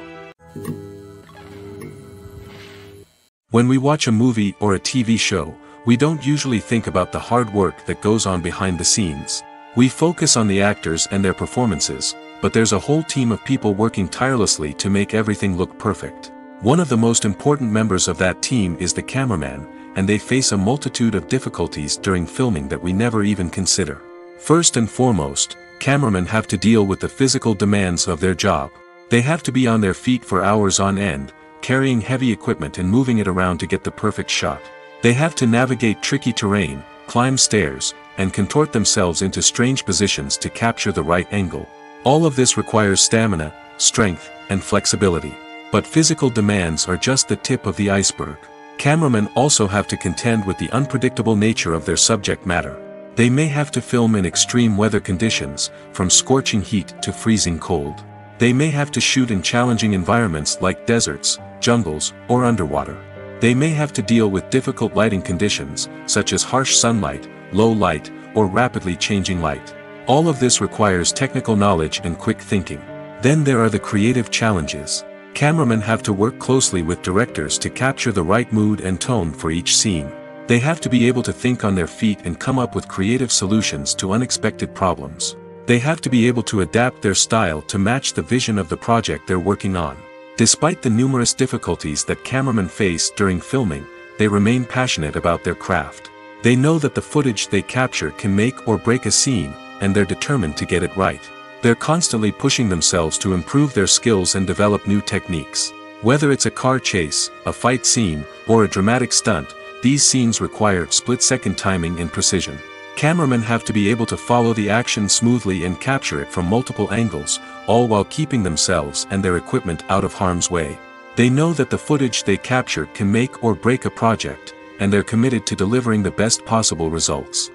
A: When we watch a movie or a TV show, we don't usually think about the hard work that goes on behind the scenes. We focus on the actors and their performances, but there's a whole team of people working tirelessly to make everything look perfect. One of the most important members of that team is the cameraman, and they face a multitude of difficulties during filming that we never even consider. First and foremost, cameramen have to deal with the physical demands of their job. They have to be on their feet for hours on end, carrying heavy equipment and moving it around to get the perfect shot. They have to navigate tricky terrain, climb stairs, and contort themselves into strange positions to capture the right angle. All of this requires stamina, strength, and flexibility. But physical demands are just the tip of the iceberg. Cameramen also have to contend with the unpredictable nature of their subject matter. They may have to film in extreme weather conditions, from scorching heat to freezing cold. They may have to shoot in challenging environments like deserts, jungles, or underwater. They may have to deal with difficult lighting conditions, such as harsh sunlight, low light, or rapidly changing light. All of this requires technical knowledge and quick thinking. Then there are the creative challenges. Cameramen have to work closely with directors to capture the right mood and tone for each scene. They have to be able to think on their feet and come up with creative solutions to unexpected problems. They have to be able to adapt their style to match the vision of the project they're working on. Despite the numerous difficulties that cameramen face during filming, they remain passionate about their craft. They know that the footage they capture can make or break a scene, and they're determined to get it right. They're constantly pushing themselves to improve their skills and develop new techniques. Whether it's a car chase, a fight scene, or a dramatic stunt, these scenes require split-second timing and precision. Cameramen have to be able to follow the action smoothly and capture it from multiple angles, all while keeping themselves and their equipment out of harm's way. They know that the footage they capture can make or break a project, and they're committed to delivering the best possible results.